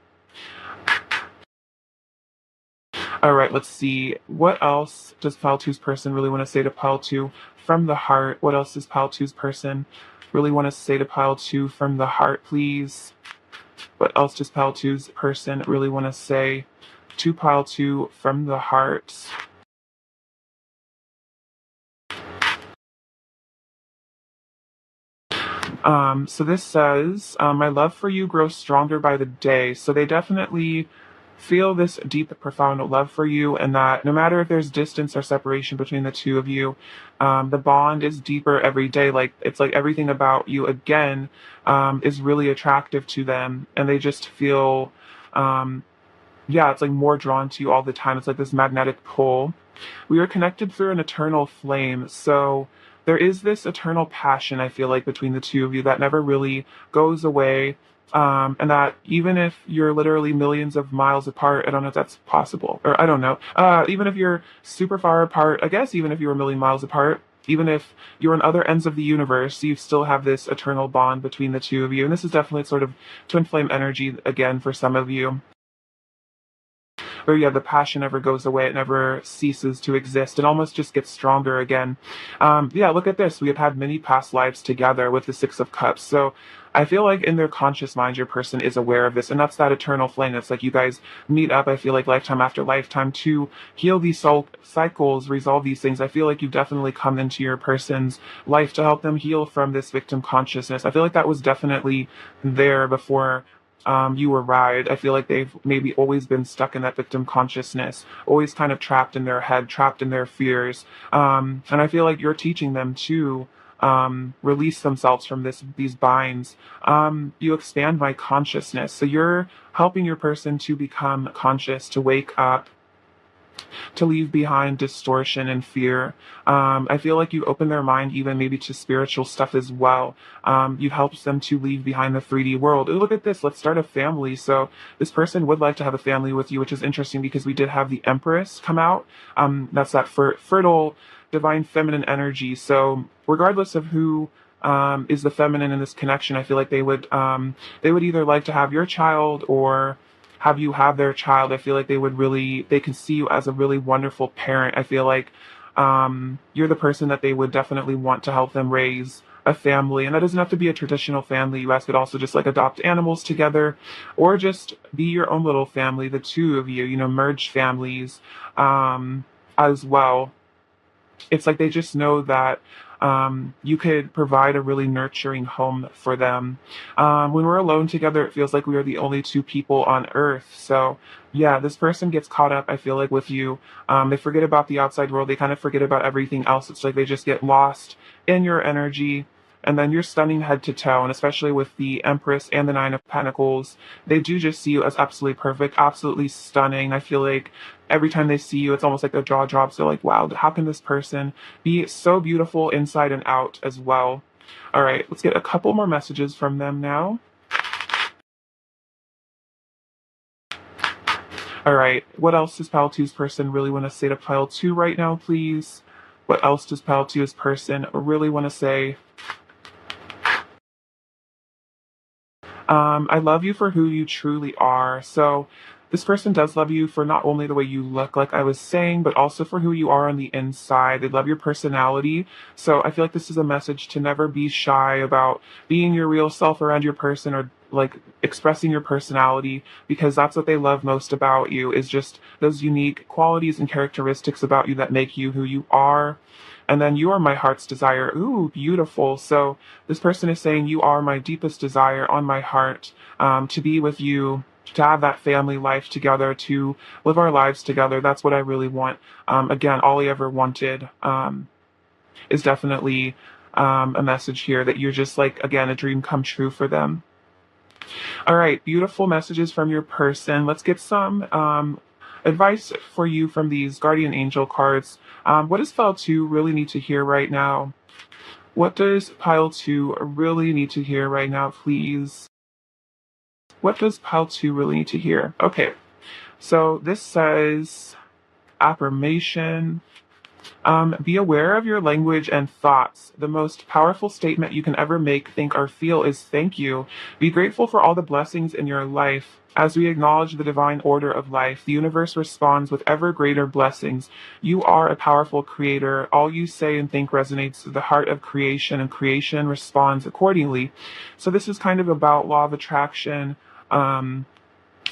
All right, let's see. What else does Pile Two's person really want to say to Pile Two from the heart? What else does Pile Two's person really want to say to Pile Two from the heart, please? What else does Pile Two's person really want to say to Pile Two from the heart? So this says, my love for you grows stronger by the day. So they definitely feel this deep, profound love for you, and that no matter if there's distance or separation between the two of you, the bond is deeper every day. Like it's like everything about you again is really attractive to them, and they just feel, um, yeah, it's like more drawn to you all the time. It's like this magnetic pull. We are connected through an eternal flame. So there is this eternal passion, I feel like, between the two of you that never really goes away. And that even if you're literally millions of miles apart, I don't know if that's possible, or I don't know. Even if you're super far apart, I guess even if you were a million miles apart, even if you're on other ends of the universe, you still have this eternal bond between the two of you. And this is definitely sort of twin flame energy again for some of you. Where yeah, the passion never goes away, it never ceases to exist, it almost just gets stronger again. Yeah, look at this. We have had many past lives together with the Six of Cups. So I feel like in their conscious mind, your person is aware of this, and that's that eternal flame. It's like you guys meet up, I feel like, lifetime after lifetime to heal these cycles, resolve these things. I feel like you've definitely come into your person's life to help them heal from this victim consciousness. I feel like that was definitely there before you arrived. I feel like they've maybe always been stuck in that victim consciousness, always kind of trapped in their head, trapped in their fears. And I feel like you're teaching them to release themselves from these binds. You expand my consciousness. So you're helping your person to become conscious, to wake up, to leave behind distortion and fear. I feel like you open their mind even maybe to spiritual stuff as well. You helped them to leave behind the 3D world. Ooh, look at this. Let's start a family. So this person would like to have a family with you, which is interesting because we did have the Empress come out. That's that fertile, divine feminine energy. So regardless of who is the feminine in this connection, I feel like they would either like to have your child or have you have their child. I feel like they can see you as a really wonderful parent. I feel like you're the person that they would definitely want to help them raise a family. And that doesn't have to be a traditional family. You guys could also just like adopt animals together or just be your own little family, the two of you, merge families as well. It's like they just know that you could provide a really nurturing home for them. When we're alone together, it feels like we are the only two people on earth. So, yeah, this person gets caught up, I feel like, with you. They forget about the outside world. They kind of forget about everything else. It's like they just get lost in your energy. And then you're stunning head to toe, and especially with the Empress and the Nine of Pentacles, they do just see you as absolutely perfect, absolutely stunning. I feel like every time they see you, it's almost like their jaw drops. They're like, wow, how can this person be so beautiful inside and out as well? All right, let's get a couple more messages from them now. All right, what else does Pile 2's person really want to say to Pile 2 right now, please? What else does Pile 2's person really want to say? I love you for who you truly are. So this person does love you for not only the way you look, like I was saying, but also for who you are on the inside. They love your personality. So I feel like this is a message to never be shy about being your real self around your person or like expressing your personality, because that's what they love most about you is just those unique qualities and characteristics about you that make you who you are. And then you are my heart's desire. Ooh, beautiful. So this person is saying you are my deepest desire on my heart, to be with you, to have that family life together, to live our lives together. That's what I really want. Again, all I ever wanted is definitely a message here that you're just like, again, a dream come true for them. All right, beautiful messages from your person. Let's get some advice for you from these guardian angel cards. What does Pile 2 really need to hear right now? What does Pile 2 really need to hear right now, please? What does Pile 2 really need to hear? Okay, so this says affirmation. Be aware of your language and thoughts. The most powerful statement you can ever make, think, or feel is thank you. Be grateful for all the blessings in your life. As we acknowledge the divine order of life, the universe responds with ever greater blessings. You are a powerful creator. All you say and think resonates with the heart of creation, and creation responds accordingly. So this is kind of about law of attraction.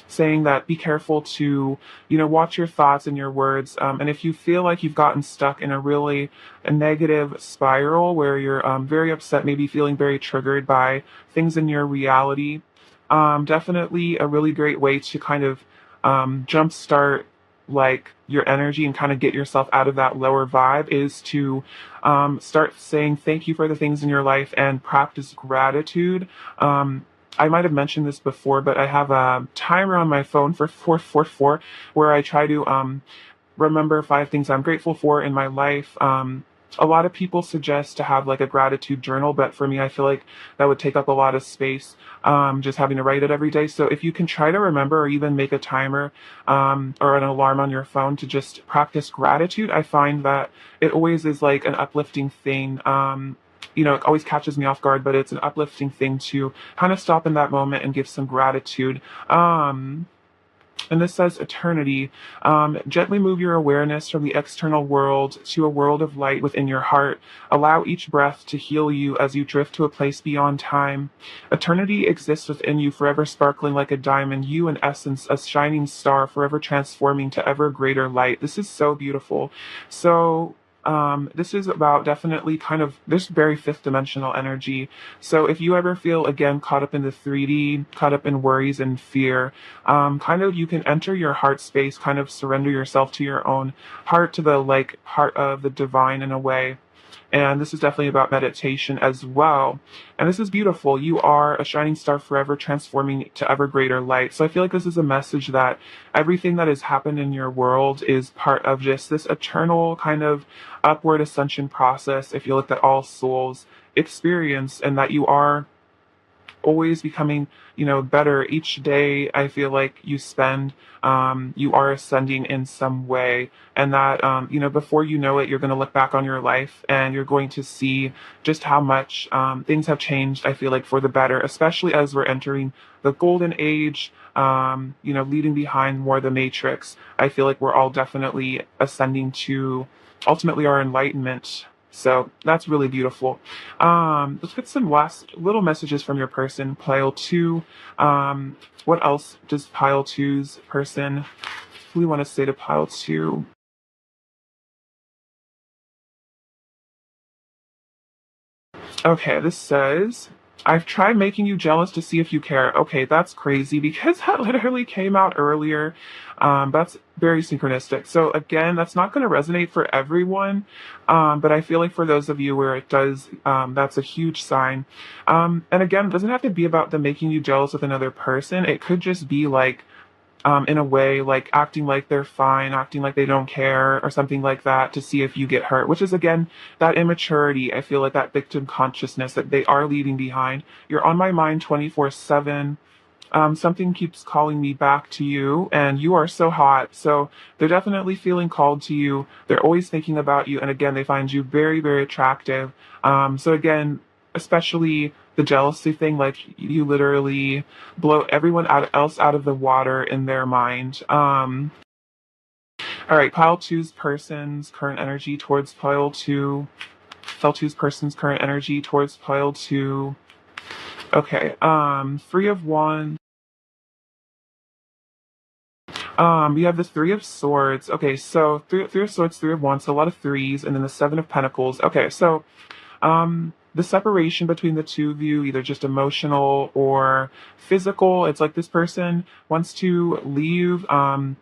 saying that be careful to, watch your thoughts and your words. And if you feel like you've gotten stuck in a negative spiral where you're very upset, maybe feeling very triggered by things in your reality, definitely a really great way to kind of jumpstart like your energy and kind of get yourself out of that lower vibe is to start saying thank you for the things in your life and practice gratitude. I might have mentioned this before, but I have a timer on my phone for 444 where I try to remember 5 things I'm grateful for in my life. A lot of people suggest to have like a gratitude journal, but for me, I feel like that would take up a lot of space, just having to write it every day. So if you can try to remember or even make a timer, or an alarm on your phone to just practice gratitude, I find that it always is like an uplifting thing. It always catches me off guard, but it's an uplifting thing to kind of stop in that moment and give some gratitude. And this says eternity. Gently move your awareness from the external world to a world of light within your heart. Allow each breath to heal you as you drift to a place beyond time. Eternity exists within you, forever sparkling like a diamond. You, in essence, a shining star, forever transforming to ever greater light. This is so beautiful. So, this is about definitely kind of this very fifth dimensional energy. So if you ever feel again caught up in the 3D, caught up in worries and fear, kind of you can enter your heart space, kind of surrender yourself to your own heart, to the like heart of the divine in a way. And this is definitely about meditation as well. And this is beautiful. You are a shining star forever transforming to ever greater light. So I feel like this is a message that everything that has happened in your world is part of just this eternal kind of upward ascension process. I feel like that all souls experience and that you are always becoming, better each day. I feel like you spend, you are ascending in some way, and that, before you know it, you're going to look back on your life and you're going to see just how much things have changed. I feel like for the better, especially as we're entering the golden age. Leaving behind more the matrix. I feel like we're all definitely ascending to ultimately our enlightenment. So that's really beautiful. Let's get some last little messages from your person, pile two. What else does pile two's person we want to say to pile two? Okay, this says, I've tried making you jealous to see if you care. Okay, that's crazy because that literally came out earlier. That's very synchronistic. So again, that's not going to resonate for everyone. But I feel like for those of you where it does, that's a huge sign. And again, it doesn't have to be about them making you jealous with another person. It could just be like, in a way, like acting like they're fine, acting like they don't care, or something like that to see if you get hurt, which is again that immaturity. I feel like that victim consciousness that they are leaving behind. You're on my mind 24/7. Something keeps calling me back to you, and you are so hot. So they're definitely feeling called to you. They're always thinking about you, and again, they find you very, very attractive. So again, especially the jealousy thing, like you literally blow everyone else out of the water in their mind. All right, pile two's person's current energy towards pile two. Pile two's person's current energy towards pile two. Okay, three of wands. You have the Three of Swords. Okay, so three of Swords, Three of Wands, so a lot of threes, and then the Seven of Pentacles. Okay, so the separation between the two of you, either just emotional or physical, it's like this person wants to leave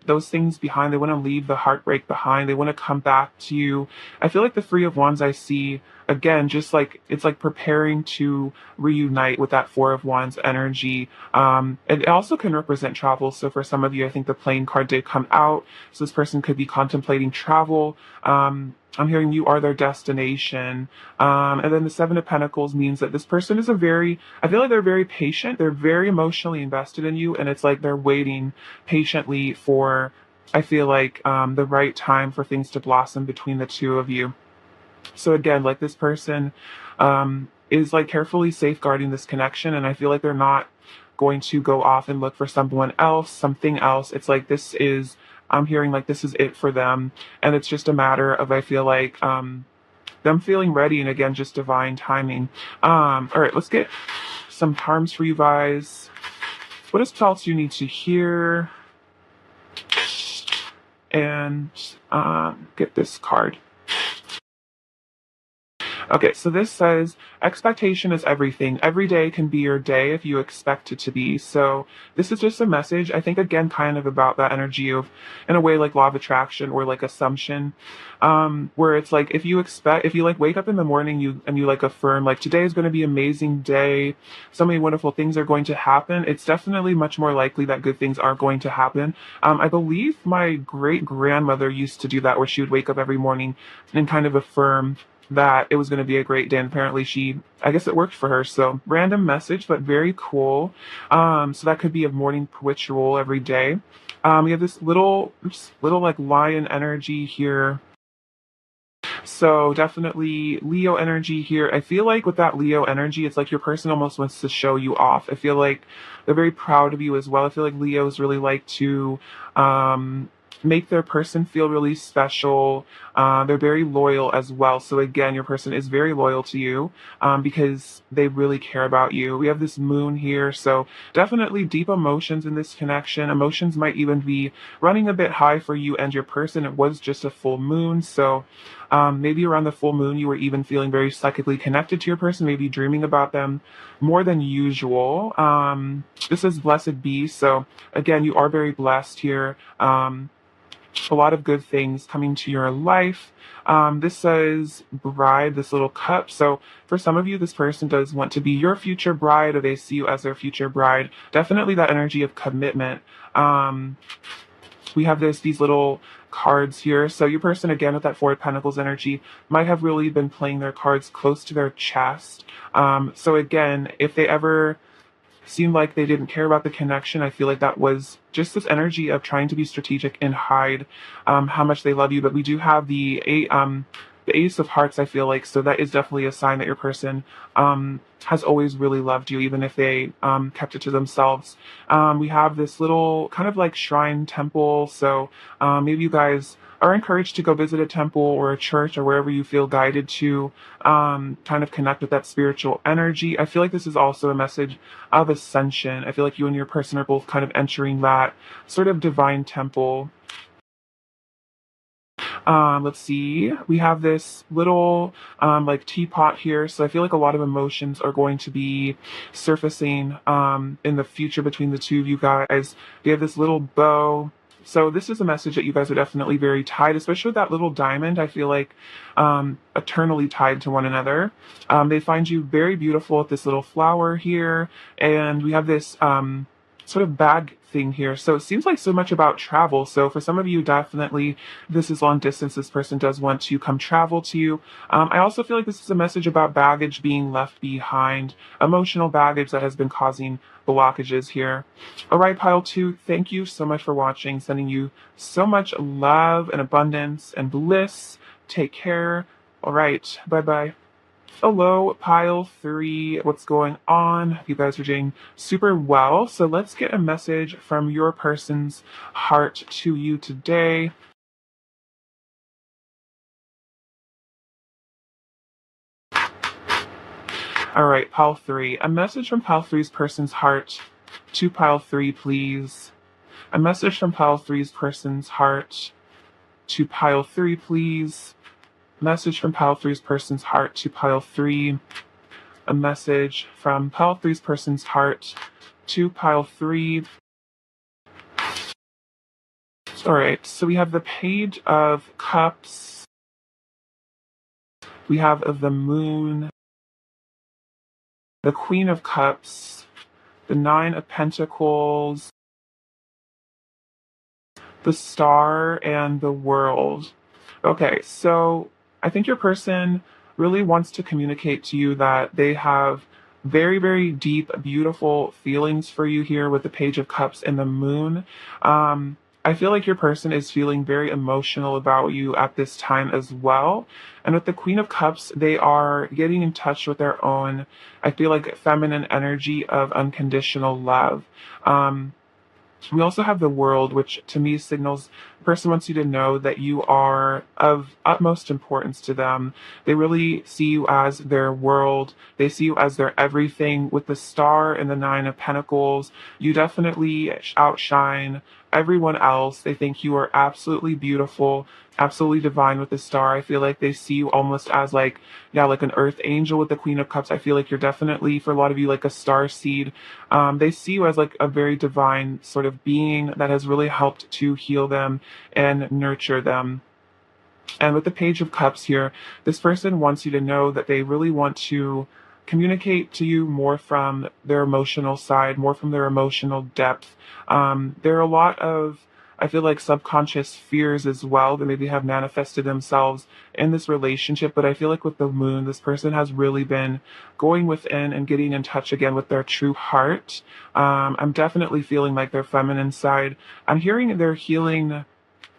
those things behind. They want to leave the heartbreak behind. They want to come back to you. I feel like the Three of Wands I see again, just like it's like preparing to reunite with that Four of Wands energy. It also can represent travel. So for some of you, I think the plane card did come out. So this person could be contemplating travel. I'm hearing you are their destination. And then the Seven of Pentacles means that this person is I feel like they're very patient. They're very emotionally invested in you. And it's like they're waiting patiently for, I feel like, the right time for things to blossom between the two of you. So again, like this person is like carefully safeguarding this connection. And I feel like they're not going to go off and look for someone else, something else. It's like I'm hearing like this is it for them. And it's just a matter of, I feel like, them feeling ready, and again, just divine timing. All right, let's get some charms for you guys. What else you need to hear? And get this card. Okay, so this says expectation is everything. Every day can be your day if you expect it to be. So this is just a message. I think again, kind of about that energy of, in a way, like law of attraction or like assumption, where it's like if you like wake up in the morning, you like affirm like today is going to be an amazing day. So many wonderful things are going to happen. It's definitely much more likely that good things are going to happen. I believe my great grandmother used to do that, where she would wake up every morning and kind of affirm that it was going to be a great day, and apparently I guess it worked for her. So random message, but very cool. So that could be a morning ritual every day. We have this little like lion energy here. So definitely Leo energy here. I feel like with that Leo energy, it's like your person almost wants to show you off. I feel like they're very proud of you as well. I feel like Leos really like to make their person feel really special. They're very loyal as well. So again, your person is very loyal to you because they really care about you. We have this moon here. So definitely deep emotions in this connection. Emotions might even be running a bit high for you and your person. It was just a full moon. So maybe around the full moon, you were even feeling very psychically connected to your person, maybe dreaming about them more than usual. This is blessed be. So again, you are very blessed here. A lot of good things coming to your life. This says bride, this little cup. So for some of you, this person does want to be your future bride, or they see you as their future bride. Definitely that energy of commitment. We have these little cards here. So your person, again, with that Four of Pentacles energy, might have really been playing their cards close to their chest. So again, if they ever seemed like they didn't care about the connection, I feel like that was just this energy of trying to be strategic and hide how much they love you. But we do have the Ace of Hearts, I feel like, so that is definitely a sign that your person has always really loved you, even if they kept it to themselves. We have this little kind of like shrine temple, so maybe you guys are encouraged to go visit a temple or a church or wherever you feel guided to kind of connect with that spiritual energy. I feel like this is also a message of ascension. I feel like you and your person are both kind of entering that sort of divine temple. Let's see. We have this little like teapot here. So I feel like a lot of emotions are going to be surfacing in the future between the two of you guys. We have this little bow. So this is a message that you guys are definitely very tied, especially with that little diamond. I feel like eternally tied to one another. They find you very beautiful with this little flower here. And we have this sort of bag thing here. So it seems like so much about travel. So for some of you, definitely this is long distance. This person does want to come travel to you. I also feel like this is a message about baggage being left behind, emotional baggage that has been causing blockages here. All right, pile 2, thank you so much for watching. Sending you so much love and abundance and bliss. Take care. All right, bye-bye. Hello, pile 3. What's going on? You guys are doing super well. So let's get a message from your person's heart to you today. All right, pile 3. A message from pile 3's person's heart to pile 3, please. A message from pile 3's person's heart to pile 3, please. Message from pile 3's person's heart to pile 3. A message from pile 3's person's heart to pile 3. All right, so we have the Page of Cups. We have the Moon, the Queen of Cups, the Nine of Pentacles, the Star, and the World. Okay, so I think your person really wants to communicate to you that they have very, very deep, beautiful feelings for you here with the Page of Cups and the Moon. I feel like your person is feeling very emotional about you at this time as well. And with the Queen of Cups, they are getting in touch with their own, I feel like, feminine energy of unconditional love. We also have the World, which to me signals person wants you to know that you are of utmost importance to them. They really see you as their world. They see you as their everything. With the star and the nine of pentacles, you definitely outshine everyone else. They think you are absolutely beautiful, absolutely divine with the star. I feel like they see you almost as like, yeah, like an earth angel with the Queen of Cups. I feel like you're definitely, for a lot of you, like a star seed. They see you as like a very divine sort of being that has really helped to heal them and nurture them. And with the Page of Cups here, this person wants you to know that they really want to communicate to you more from their emotional side, more from their emotional depth. There are a lot of, I feel like, subconscious fears as well that maybe have manifested themselves in this relationship. But I feel like with the moon, this person has really been going within and getting in touch again with their true heart. I'm definitely feeling like their feminine side. I'm hearing they're healing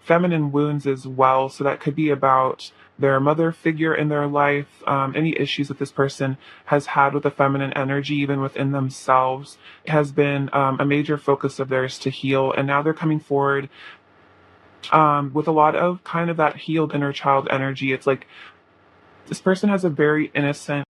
feminine wounds as well. So that could be about their mother figure in their life, any issues that this person has had with the feminine energy, even within themselves, has been a major focus of theirs to heal. And now they're coming forward with a lot of kind of that healed inner child energy. It's like this person has a very innocent,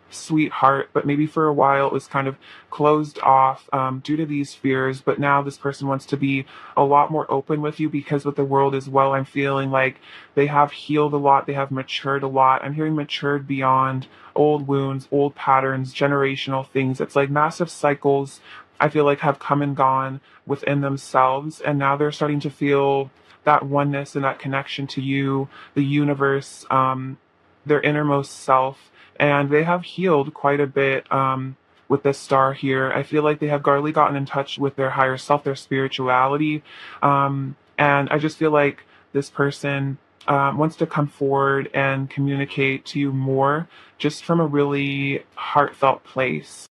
sweetheart, but maybe for a while it was kind of closed off due to these fears. But now this person wants to be a lot more open with you because with the world as well, I'm feeling like they have healed a lot, they have matured a lot. I'm hearing matured beyond old wounds, old patterns, generational things. It's like massive cycles, I feel like, have come and gone within themselves, and now they're starting to feel that oneness and that connection to you, the universe, their innermost self. And they have healed quite a bit with this star here. I feel like they have really gotten in touch with their higher self, their spirituality. And I just feel like this person wants to come forward and communicate to you more just from a really heartfelt place.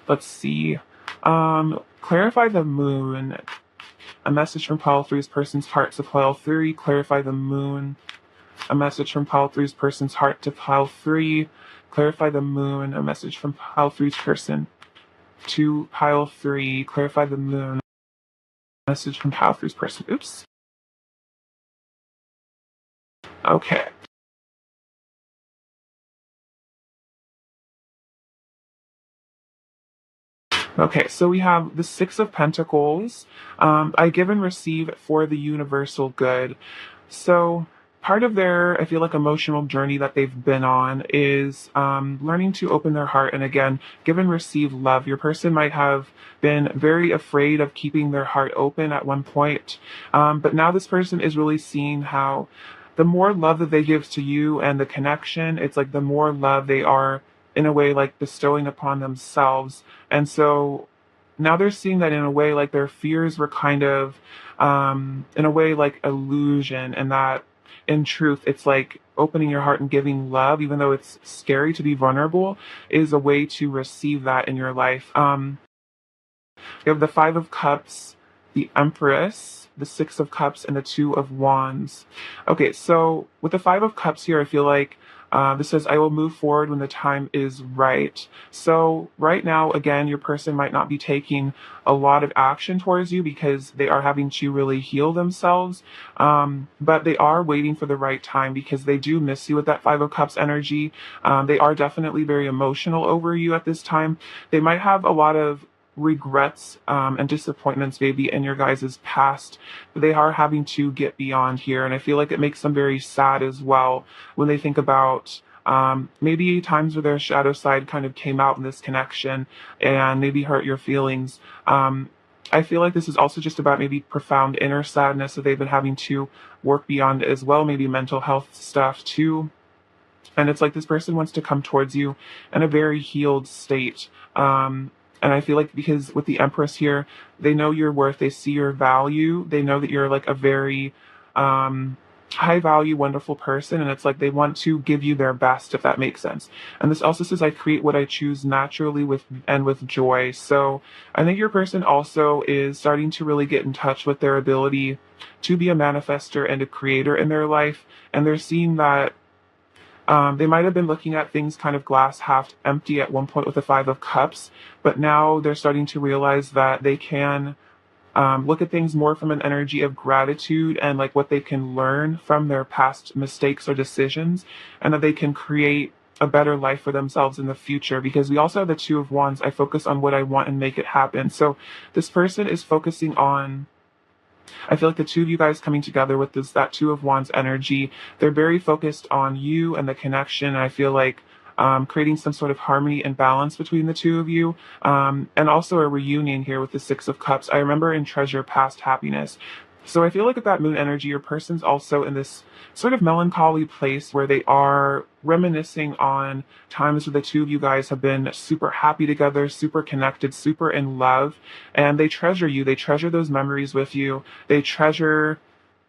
Let's see. Clarify the moon. A message from Pile 3's person's heart to Pile 3. Clarify the moon. A message from Pile 3's person's heart to Pile 3. Clarify the moon. A message from Pile 3's person to Pile 3. Clarify the moon. A message from Pile 3's person. Oops. Okay. Okay, so we have the Six of Pentacles. I give and receive for the universal good. So part of their, I feel like, emotional journey that they've been on is learning to open their heart and again, give and receive love. Your person might have been very afraid of keeping their heart open at one point, but now this person is really seeing how the more love that they give to you and the connection, it's like the more love they are in a way like bestowing upon themselves. And so now they're seeing that in a way like their fears were kind of in a way like illusion, and that in truth it's like opening your heart and giving love, even though it's scary to be vulnerable, is a way to receive that in your life. We have the Five of Cups, the Empress, the Six of Cups, and the Two of Wands. Okay, so with the Five of Cups here, I feel like this says, I will move forward when the time is right. So right now, again, your person might not be taking a lot of action towards you because they are having to really heal themselves. But they are waiting for the right time because they do miss you with that Five of Cups energy. They are definitely very emotional over you at this time. They might have a lot of regrets and disappointments maybe in your guys' past, but they are having to get beyond here. And I feel like it makes them very sad as well when they think about maybe times where their shadow side kind of came out in this connection and maybe hurt your feelings. I feel like this is also just about maybe profound inner sadness that they've been having to work beyond as well, maybe mental health stuff too. And it's like this person wants to come towards you in a very healed state. And I feel like because with the Empress here, they know your worth, they see your value, they know that you're like a very high value, wonderful person, and it's like they want to give you their best, if that makes sense. And this also says, I create what I choose naturally with joy. So I think your person also is starting to really get in touch with their ability to be a manifester and a creator in their life, and they're seeing that they might have been looking at things kind of glass half empty at one point with the Five of Cups, but now they're starting to realize that they can look at things more from an energy of gratitude and like what they can learn from their past mistakes or decisions, and that they can create a better life for themselves in the future. Because we also have the Two of Wands. I focus on what I want and make it happen. So this person is focusing on, I feel like the two of you guys coming together with this, that Two of Wands energy, they're very focused on you and the connection. I feel like creating some sort of harmony and balance between the two of you, and also a reunion here with the Six of Cups. I remember in Treasure Past Happiness. So I feel like with that moon energy, your person's also in this sort of melancholy place where they are reminiscing on times where the two of you guys have been super happy together, super connected, super in love, and they treasure you. They treasure those memories with you. They treasure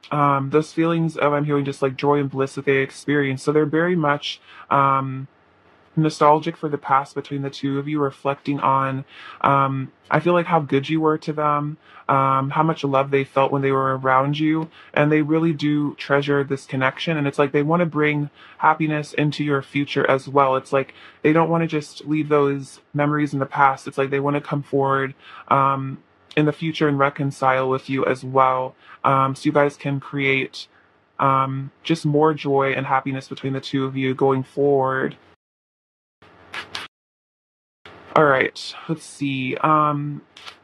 those feelings of, I'm hearing, just like joy and bliss that they experienced. So they're very much nostalgic for the past between the two of you, reflecting on, I feel like, how good you were to them, how much love they felt when they were around you, and they really do treasure this connection. And it's like they want to bring happiness into your future as well. It's like they don't want to just leave those memories in the past. It's like they want to come forward in the future and reconcile with you as well, so you guys can create just more joy and happiness between the two of you going forward. All right, let's see.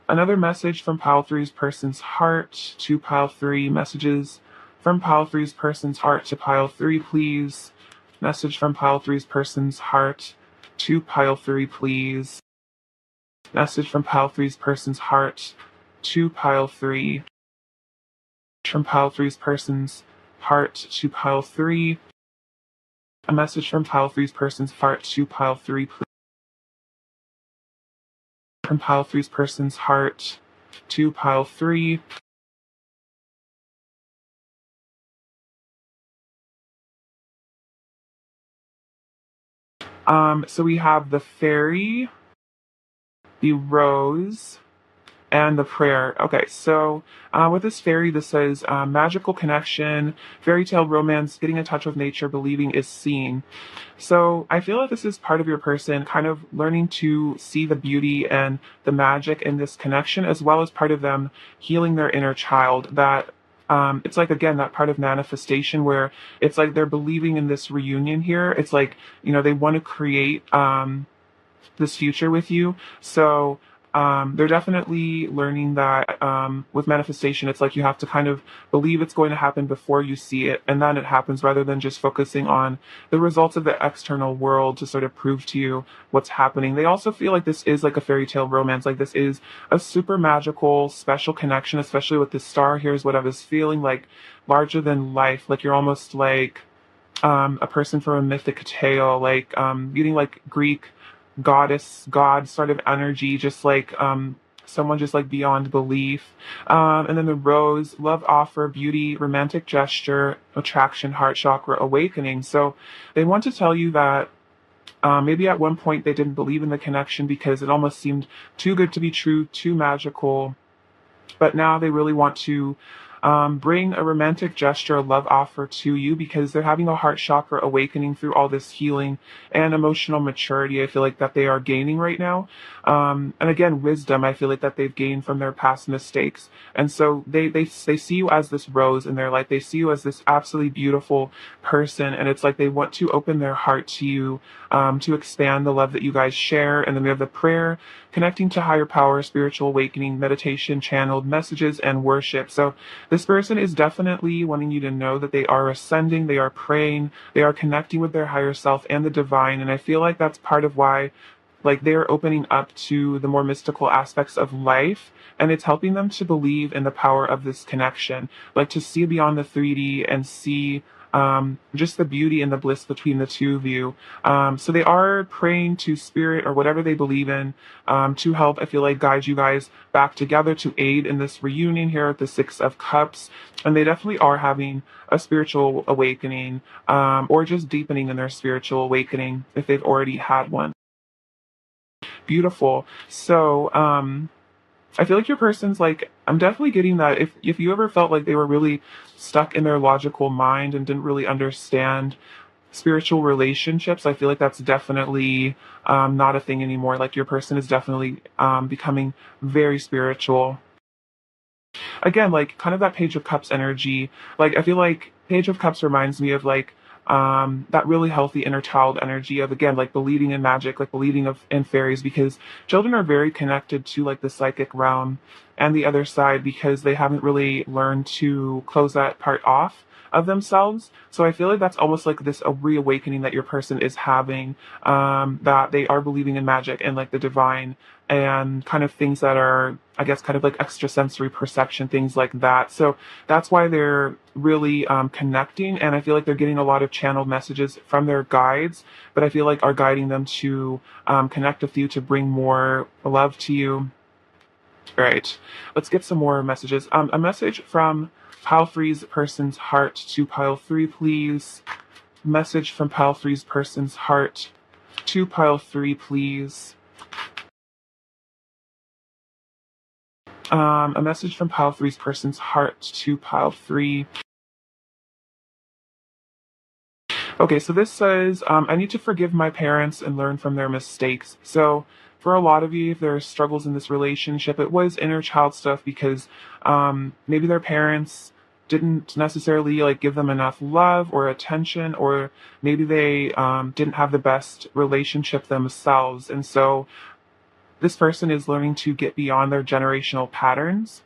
Another message from Pile Three's person's heart to Pile Three. Messages from Pile Three's person's heart to Pile Three, please. Message from Pile Three's person's heart to Pile Three, please. Message from Pile Three's person's heart to Pile Three. From Pile Three's person's heart to Pile Three. A message from Pile Three's person's heart to Pile Three, please. From Pile Three's person's heart to Pile Three. So we have the fairy, the rose, and the prayer. Okay, so with this fairy, this says magical connection, fairy tale romance, getting in touch with nature, believing is seen. So I feel like this is part of your person kind of learning to see the beauty and the magic in this connection, as well as part of them healing their inner child. That it's like, again, that part of manifestation where it's like they're believing in this reunion here. It's like, they want to create this future with you. So they're definitely learning that with manifestation, it's like you have to kind of believe it's going to happen before you see it, and then it happens, rather than just focusing on the results of the external world to sort of prove to you what's happening. They also feel like this is like a fairy tale romance, like this is a super magical, special connection, especially with this star. Here's what I was feeling, like larger than life, like you're almost like a person from a mythic tale, like getting like Greek goddess, god sort of energy, just like someone just like beyond belief. And then the rose, love offer, beauty, romantic gesture, attraction, heart chakra, awakening. So they want to tell you that maybe at one point they didn't believe in the connection because it almost seemed too good to be true, too magical. But now they really want to bring a romantic gesture, a love offer to you, because they're having a heart chakra awakening through all this healing and emotional maturity, I feel like, that they are gaining right now. And again, wisdom, I feel like, that they've gained from their past mistakes. And so they see you as this rose in their life. They see you as this absolutely beautiful person. And it's like they want to open their heart to you, to expand the love that you guys share. And then we have the prayer, connecting to higher power, spiritual awakening, meditation, channeled messages, and worship. So this person is definitely wanting you to know that they are ascending, they are praying, they are connecting with their higher self and the divine. And I feel like that's part of why, like, they're opening up to the more mystical aspects of life, and it's helping them to believe in the power of this connection, like to see beyond the 3D and see just the beauty and the bliss between the two of you. So they are praying to spirit or whatever they believe in, to help, I feel like, guide you guys back together, to aid in this reunion here at the Six of Cups. And they definitely are having a spiritual awakening, or just deepening in their spiritual awakening if they've already had one. Beautiful. So, I feel like your person's like, I'm definitely getting that if you ever felt like they were really stuck in their logical mind and didn't really understand spiritual relationships, I feel like that's definitely not a thing anymore. Like your person is definitely becoming very spiritual. again, like kind of that Page of Cups energy. Like I feel like Page of Cups reminds me of like that really healthy inner child energy of, again, like believing in magic, like believing in fairies, because children are very connected to like the psychic realm and the other side because they haven't really learned to close that part off of themselves. So I feel like that's almost like this a reawakening that your person is having, that they are believing in magic and like the divine and kind of things that are, I guess, kind of like extrasensory perception, things like that. So that's why they're really connecting. And I feel like they're getting a lot of channeled messages from their guides, but I feel like are guiding them to connect with you, to bring more love to you. All right, let's get some more messages. A message from Pile Three's person's heart to Pile Three, please. Message from Pile Three's person's heart to Pile Three, please. A message from Pile Three's person's heart to Pile Three. Okay, so this says, I need to forgive my parents and learn from their mistakes. So for a lot of you, if there are struggles in this relationship, it was inner child stuff because maybe their parents didn't necessarily like give them enough love or attention, or maybe they didn't have the best relationship themselves. And so this person is learning to get beyond their generational patterns.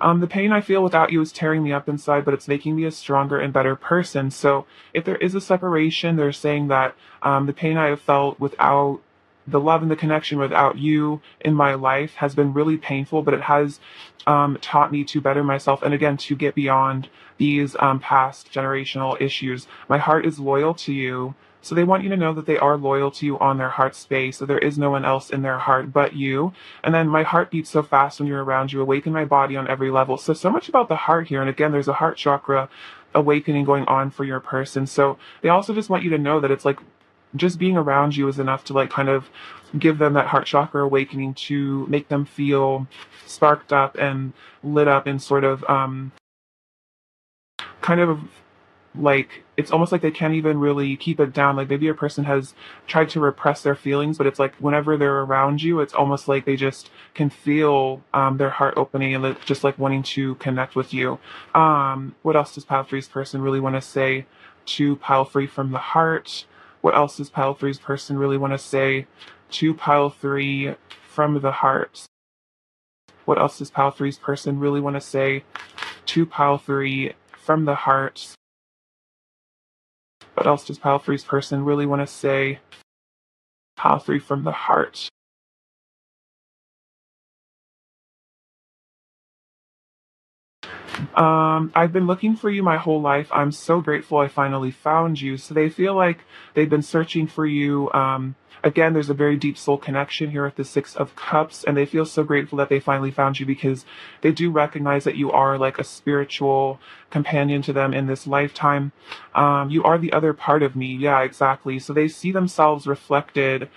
The pain I feel without you is tearing me up inside, but it's making me a stronger and better person. So if there is a separation, they're saying that the pain I have felt without the love and the connection without you in my life has been really painful, but it has taught me to better myself and again to get beyond these past generational issues. My heart is loyal to you. So they want you to know that they are loyal to you on their heart space. So there is no one else in their heart but you. And then my heart beats so fast when you're around you, awaken my body on every level. So much about the heart here. And again, there's a heart chakra awakening going on for your person. So they also just want you to know that it's like just being around you is enough to like kind of give them that heart chakra awakening, to make them feel sparked up and lit up and sort of kind of like it's almost like they can't even really keep it down. Like maybe a person has tried to repress their feelings, but it's like whenever they're around you, it's almost like they just can feel their heart opening and just like wanting to connect with you. What else does Pile Three's person really want to say to Pile Three from the heart? What else does Pile Three's person really want to say to Pile Three from the heart? What else does Pile Three's person really want to say to Pile Three from the heart? What else does Pile Three's person really want to say? Pile Three from the heart. I've been looking for you my whole life. I'm so grateful I finally found you. So they feel like they've been searching for you. Again, there's a very deep soul connection here with the Six of Cups, and they feel so grateful that they finally found you because they do recognize that you are like a spiritual companion to them in this lifetime. You are the other part of me. Yeah, exactly. So they see themselves reflected.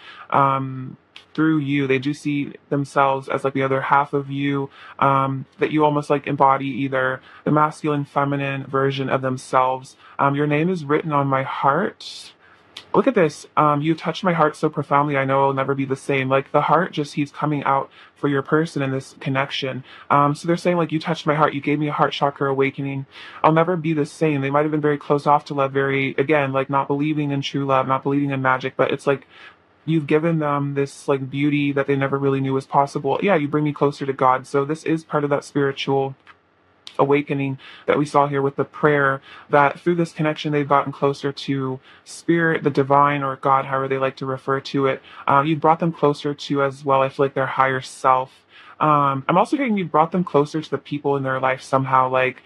Through you, they do see themselves as like the other half of you, that you almost like embody either the masculine, feminine version of themselves. Your name is written on my heart. Look at this. You touched my heart so profoundly. I know I'll never be the same. Like the heart just keeps coming out for your person in this connection. So they're saying like you touched my heart. You gave me a heart chakra awakening. I'll never be the same. They might have been very closed off to love, very, again, like not believing in true love, not believing in magic, but it's like you've given them this like beauty that they never really knew was possible. Yeah, you bring me closer to God. So this is part of that spiritual awakening that we saw here with the prayer, that through this connection they've gotten closer to spirit, the divine, or God, however they like to refer to it. You brought them closer to as well, I feel like, their higher self. I'm also getting you brought them closer to the people in their life somehow, like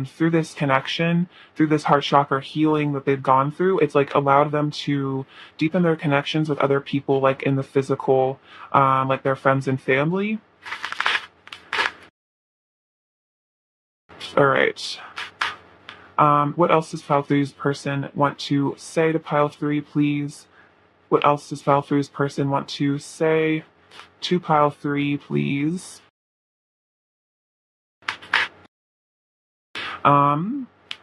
through this connection, through this heart chakra healing that they've gone through. It's like allowed them to deepen their connections with other people, like in the physical, like their friends and family. All right. What else does Pile Three's person want to say to Pile Three, please? What else does Pile Three's person want to say to Pile Three, please?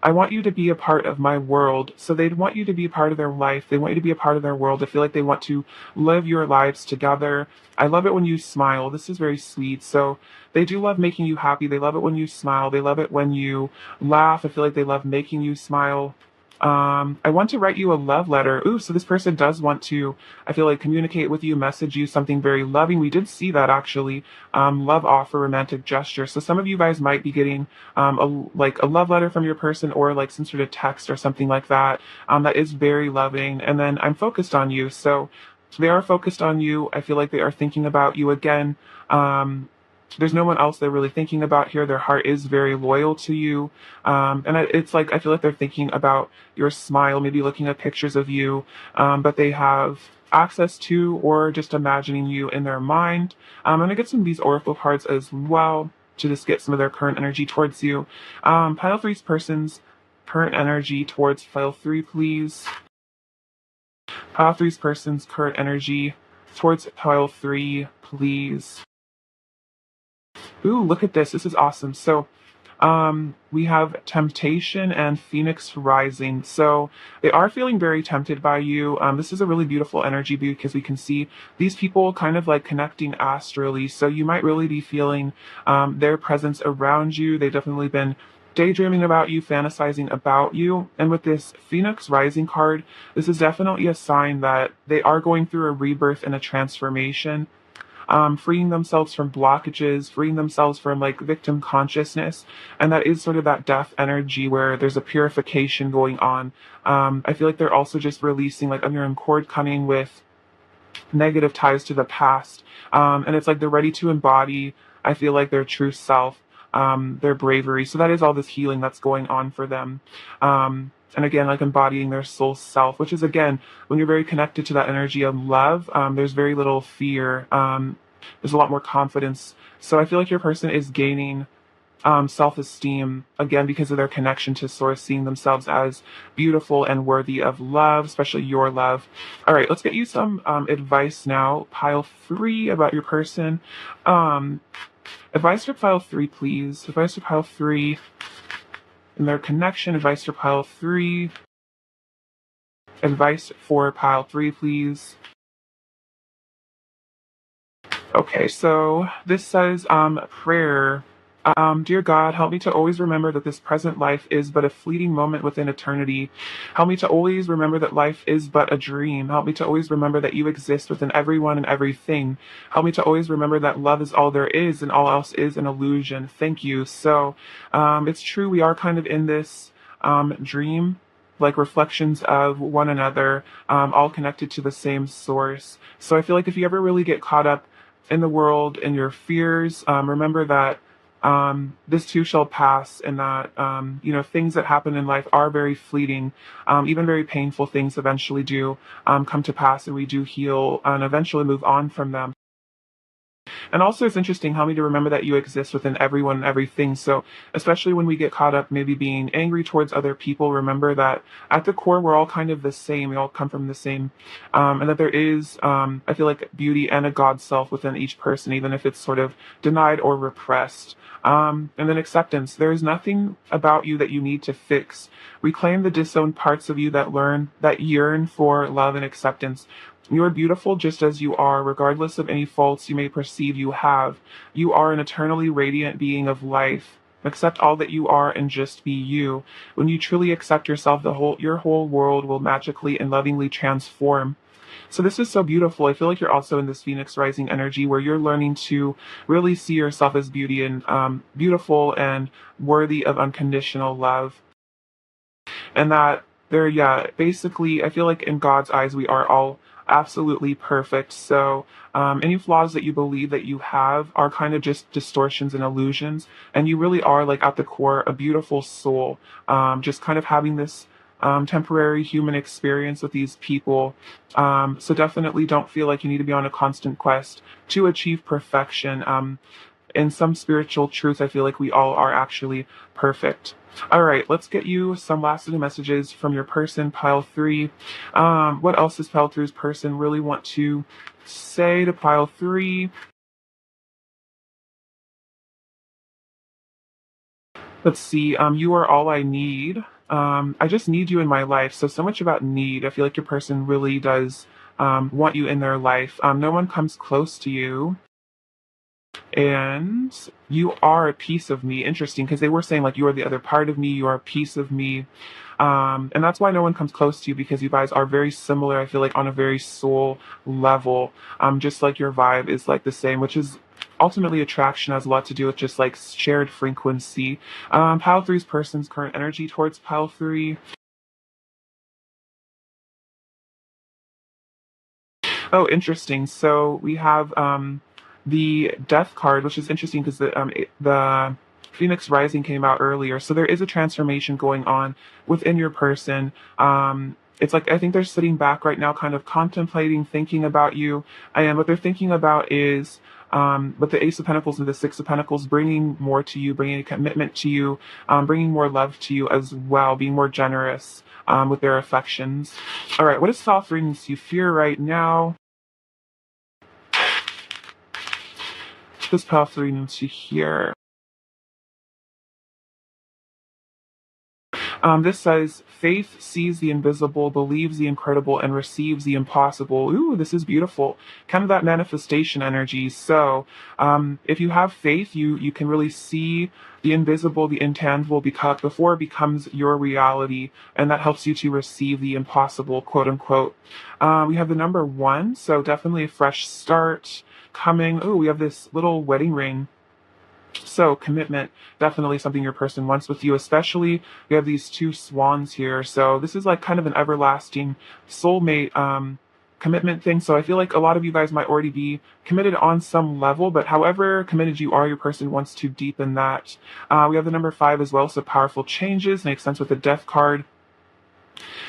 I want you to be a part of my world. So they'd want you to be a part of their life. They want you to be a part of their world. I feel like they want to live your lives together. I love it when you smile. This is very sweet. So they do love making you happy. They love it when you smile. They love it when you laugh. I feel like they love making you smile. I want to write you a love letter. Ooh, so this person does want to, I feel like, communicate with you, message you something very loving. We did see that actually. Love offer, romantic gesture. So some of you guys might be getting a love letter from your person, or like some sort of text or something like that. That is very loving. And then I'm focused on you. So they are focused on you. I feel like they are thinking about you again. There's no one else they're really thinking about here. Their heart is very loyal to you. It's like, I feel like they're thinking about your smile, maybe looking at pictures of you, but they have access to or just imagining you in their mind. I'm going to get some of these oracle cards as well to just get some of their current energy towards you. Pile three's person's current energy towards pile three, please. Pile three's person's current energy towards pile three, please. Ooh, look at this. This is awesome. So, we have temptation and Phoenix rising. So they are feeling very tempted by you. This is a really beautiful energy because we can see these people kind of like connecting astrally. So you might really be feeling their presence around you. They've definitely been daydreaming about you, fantasizing about you. And with this Phoenix rising card, this is definitely a sign that they are going through a rebirth and a transformation, freeing themselves from blockages, freeing themselves from like victim consciousness. And that is sort of that death energy where there's a purification going on. I feel like they're also just releasing like unknown cord cutting with negative ties to the past. And it's like they're ready to embody, I feel like, their true self, their bravery. So that is all this healing that's going on for them. And again, like embodying their soul self, which is, again, when you're very connected to that energy of love, there's very little fear. There's a lot more confidence. So I feel like your person is gaining self-esteem, again, because of their connection to source, seeing themselves as beautiful and worthy of love, especially your love. All right, let's get you some advice now. Pile three, about your person. Advice for pile three, please. Advice for pile three and their connection. Advice for pile three. Advice for pile three, please. Okay, so this says prayer. Dear God, help me to always remember that this present life is but a fleeting moment within eternity. Help me to always remember that life is but a dream. Help me to always remember that you exist within everyone and everything. Help me to always remember that love is all there is and all else is an illusion. Thank you. So it's true, we are kind of in this dream, like reflections of one another, all connected to the same source. So I feel like if you ever really get caught up in the world and your fears, remember that this too shall pass, and that things that happen in life are very fleeting. Even very painful things eventually do come to pass, and we do heal and eventually move on from them. And also, it's interesting how me to remember that you exist within everyone and everything. So, especially when we get caught up maybe being angry towards other people, remember that at the core, we're all kind of the same. We all come from the same. And that there is, I feel like, beauty and a God self within each person, even if it's sort of denied or repressed. And then acceptance. There is nothing about you that you need to fix. Reclaim the disowned parts of you that yearn for love and acceptance. You are beautiful just as you are, regardless of any faults you may perceive you have. You are an eternally radiant being of life. Accept all that you are and just be you. When you truly accept yourself, your whole world will magically and lovingly transform. So this is so beautiful. I feel like you're also in this Phoenix rising energy where you're learning to really see yourself as beauty and beautiful and worthy of unconditional love. And that basically, I feel like in God's eyes, we are all absolutely perfect. So any flaws that you believe that you have are kind of just distortions and illusions. And you really are, like, at the core, a beautiful soul, just kind of having this temporary human experience with these people. So definitely don't feel like you need to be on a constant quest to achieve perfection. In some spiritual truth, I feel like we all are actually perfect. All right, let's get you some last little messages from your person, pile three. What else does pile three's person really want to say to pile three? Let's see. You are all I need. I just need you in my life. So much about need. I feel like your person really does want you in their life. No one comes close to you, and you are a piece of me. Interesting, because they were saying like you are the other part of me, you are a piece of me. And that's why no one comes close to you, because you guys are very similar. I feel like on a very soul level, just like your vibe is like the same, which is ultimately attraction has a lot to do with just like shared frequency. Pile three's person's current energy towards pile three. Oh, interesting. So we have the Death card, which is interesting because the Phoenix Rising came out earlier. So there is a transformation going on within your person. It's like I think they're sitting back right now, kind of contemplating, thinking about you, and what they're thinking about is. With the Ace of Pentacles and the Six of Pentacles, bringing more to you, bringing a commitment to you, bringing more love to you as well, being more generous with their affections. All right, what is soft readings you fear right now? This path leading to here. This says, faith sees the invisible, believes the incredible, and receives the impossible. Ooh, this is beautiful. Kind of that manifestation energy. So, if you have faith, you can really see the invisible, the intangible, before it becomes your reality, and that helps you to receive the impossible, quote unquote. We have the number 1, so definitely a fresh start coming. Ooh, we have this little wedding ring. So commitment, definitely something your person wants with you, especially we have these 2 swans here. So this is like kind of an everlasting soulmate commitment thing. So I feel like a lot of you guys might already be committed on some level, but however committed you are, your person wants to deepen that. We have the number 5 as well. So powerful changes makes sense with the Death card.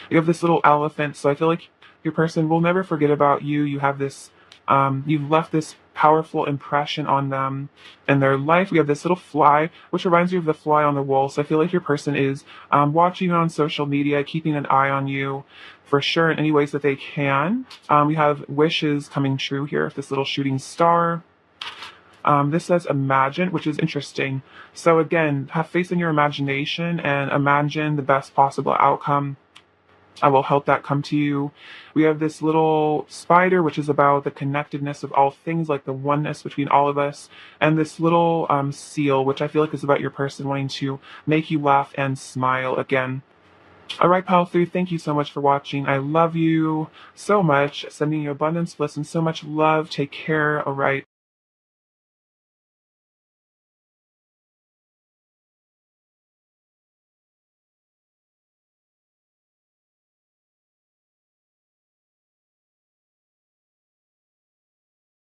You have this little elephant. So I feel like your person will never forget about you. You have this you've left this powerful impression on them in their life. We have this little fly, which reminds me of the fly on the wall. So I feel like your person is watching you on social media, keeping an eye on you for sure in any ways that they can. We have wishes coming true here, this little shooting star. This says imagine, which is interesting. So again, have faith in your imagination and imagine the best possible outcome. I will help that come to you. We have this little spider, which is about the connectedness of all things, like the oneness between all of us, and this little seal, which I feel like is about your person wanting to make you laugh and smile again. All right, Pile 3, thank you so much for watching. I love you so much. Sending you abundance, bliss, and so much love. Take care. All right.